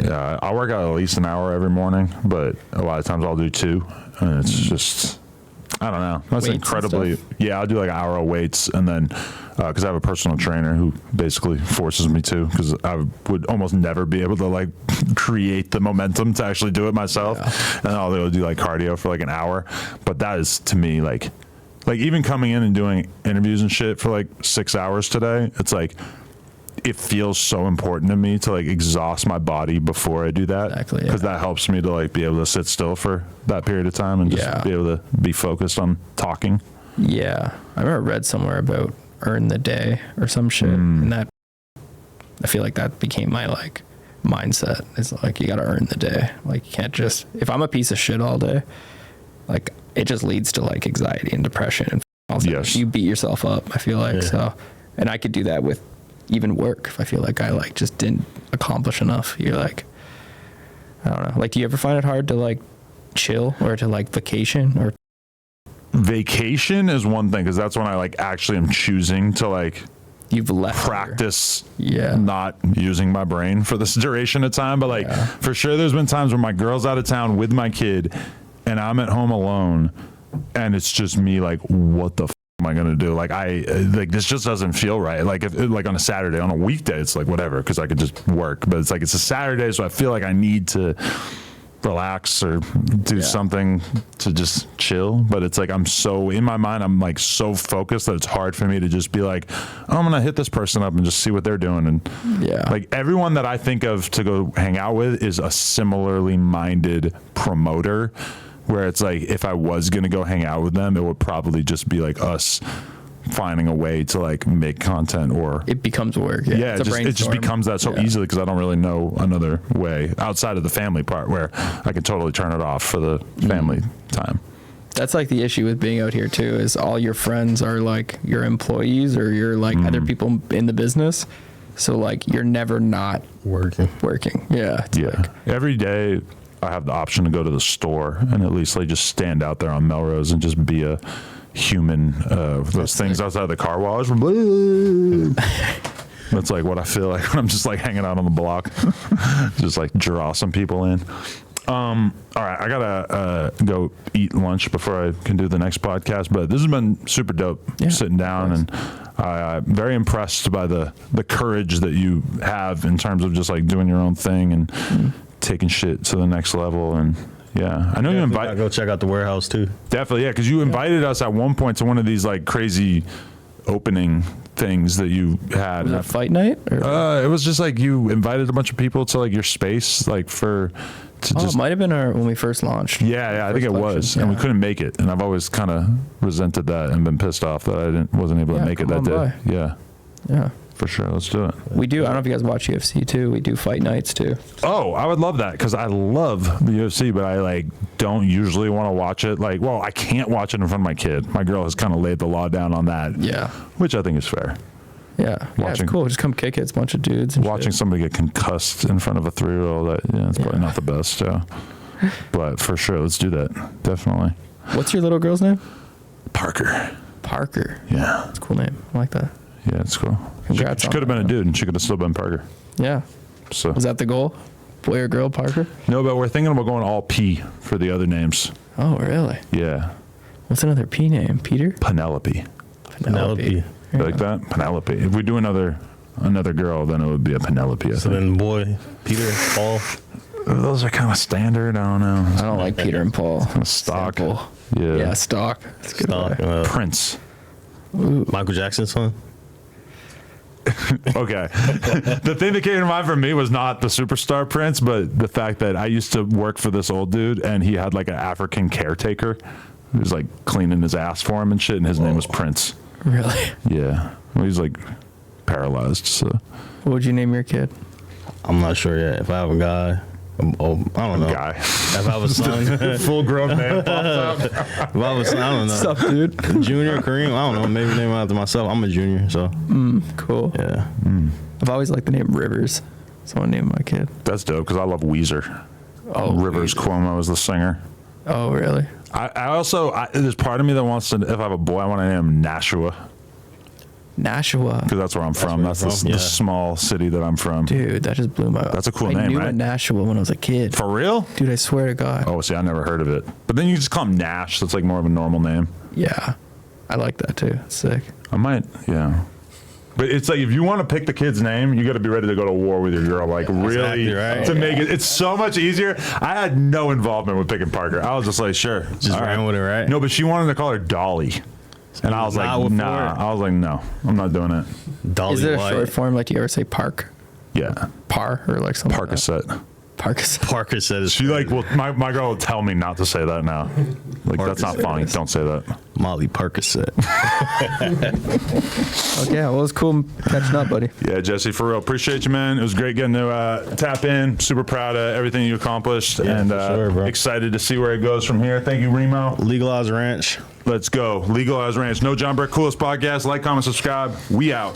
Yeah, I work out at least an hour every morning, but a lot of times I'll do 2, and it's just. I don't know. That's weights incredibly. Yeah, I'll do like an hour of weights, and then because I have a personal trainer who basically forces me to, because I would almost never be able to like create the momentum to actually do it myself, and I'll do like cardio for like an hour. But that is to me like even coming in and doing interviews and shit for like 6 hours today. It's like. It feels so important to me to like exhaust my body before I do that. Exactly. Because that helps me to like be able to sit still for that period of time and just be able to be focused on talking. Yeah. I remember I read somewhere about earn the day or some shit. And that, I feel like that became my like mindset. It's like, you got to earn the day. Like you can't just, if I'm a piece of shit all day, like it just leads to like anxiety and depression. And all that. Yes. You beat yourself up, I feel like. So, and I could do that with even work if I feel like I like just didn't accomplish enough. You're like, I don't know. Like, do you ever find it hard to like chill or to like vacation or? Vacation is one thing because that's when I like actually am choosing to like you've left practice not using my brain for this duration of time. But like for sure there's been times where my girl's out of town with my kid and I'm at home alone and it's just me like, what the am I gonna do? Like this just doesn't feel right. Like if like on a Saturday, on a weekday, it's like whatever because I could just work. But it's like it's a Saturday, so I feel like I need to relax or do something to just chill. But it's like I'm so in my mind, I'm like so focused that it's hard for me to just be like, oh, I'm gonna hit this person up and just see what they're doing. And like everyone that I think of to go hang out with is a similarly minded promoter. Where it's like, if I was going to go hang out with them, it would probably just be like us finding a way to like make content or it becomes work. Yeah, it just becomes that so easily because I don't really know another way outside of the family part where I can totally turn it off for the family time. That's like the issue with being out here too, is all your friends are like your employees or you're like other people in the business. So like you're never not working. Yeah. Like, every day I have the option to go to the store and at least like just stand out there on Melrose and just be a human. Those things outside the car wash. That's like what I feel like when I'm just like hanging out on the block, just like draw some people in. All right, I gotta go eat lunch before I can do the next podcast. But this has been super dope sitting down, and I'm very impressed by the courage that you have in terms of just like doing your own thing and taking shit to the next level. And I know you invited. Go check out the warehouse too. Definitely, because you invited us at one point to one of these like crazy opening things that you had. Was it a fight night? Or? It was just like you invited a bunch of people to like your space, like it might have been when we first launched. Yeah, I think it was, and we couldn't make it. And I've always kind of resented that and been pissed off that I wasn't able to make it that day. Yeah, for sure. Let's do it. We do. I don't know if you guys watch UFC too. We do fight nights too. Oh, I would love that because I love the UFC, but I like don't usually want to watch it. Like, well, I can't watch it in front of my kid. My girl has kind of laid the law down on that. Yeah, which I think is fair. Yeah, it's cool. Just come kick it. It's a bunch of dudes. Watching somebody get concussed in front of a 3-year-old, it's probably not the best. But for sure, let's do that. Definitely. What's your little girl's name? Parker. Parker. Yeah. That's a cool name. I like that. Yeah, it's cool. Congrats She on could have that, been a dude, and she could have still been Parker. Yeah. So Was that the goal? Boy or girl, Parker? no, but we're thinking about going all P for the other names. Oh, really? Yeah. What's another P name? Peter? Penelope. Penelope. You like that? Penelope. If we do another girl, then it would be a Penelope. So then boy, Peter, Paul. Those are kind of standard. I don't know. I don't like Peter and Paul. Kind of stock. Simple. Yeah. Yeah, stock. That's a good. Stock, one. Prince. Michael Jackson's son. Okay. The thing that came to mind for me was not the superstar Prince, but the fact that I used to work for this old dude, and he had like an African caretaker who was like cleaning his ass for him and shit, and his name was Prince. Really? Yeah. Well, he's like paralyzed. So What would you name your kid? I'm not sure yet. If I have a guy, I don't know. guy. If I have a son, Full grown man pops up. if I have a son, I don't know. What's up, dude? Junior, Kareem, I don't know. Maybe name him after myself. I'm a junior, so Cool. yeah. I've always liked the name Rivers, so I named my kid. That's dope because I love Weezer. Oh, Rivers Cuomo is the singer. Oh, really? I also there's part of me that wants to, if I have a boy, I want to name him Nashua Nashua. because that's where I'm from. where That's you're the, from? the Yeah. small city that I'm from. Dude, that just blew my. That's a cool I name, knew right? a Nashua when I was a kid. For real? Dude, I swear to God. Oh, see, I never heard of it. But then you just call him Nash. That's like more of a normal name. Yeah, I like that too. It's sick. I might, yeah. But it's like if you want to pick the kid's name, you got to be ready to go to war with your girl. Like really, exactly right. to make it. It's so much easier. I had no involvement with picking Parker. I was just like, sure, Just all ran with it, right? No, but she wanted to call her Dolly, and I was Not like, with nah. Ford. I was like, no, I'm not doing it. Dolly Is it a White. short form? Like, do you ever say park? Yeah, Par or like something? like that? Parkaset. Parkas. Parker said it's She like, well, my girl will tell me not to say that now. Like that's not funny. Don't say that. Molly Parker said. Okay, well, it was cool catching up, buddy. Yeah, Jesse, for real, appreciate you, man. It was great getting to tap in. Super proud of everything you accomplished, and for sure, bro. excited to see where it goes from here. Thank you, Remo. Legalized Ranch. Let's go. Legalized Ranch. No John Brick, coolest podcast. Like, comment, subscribe. We out.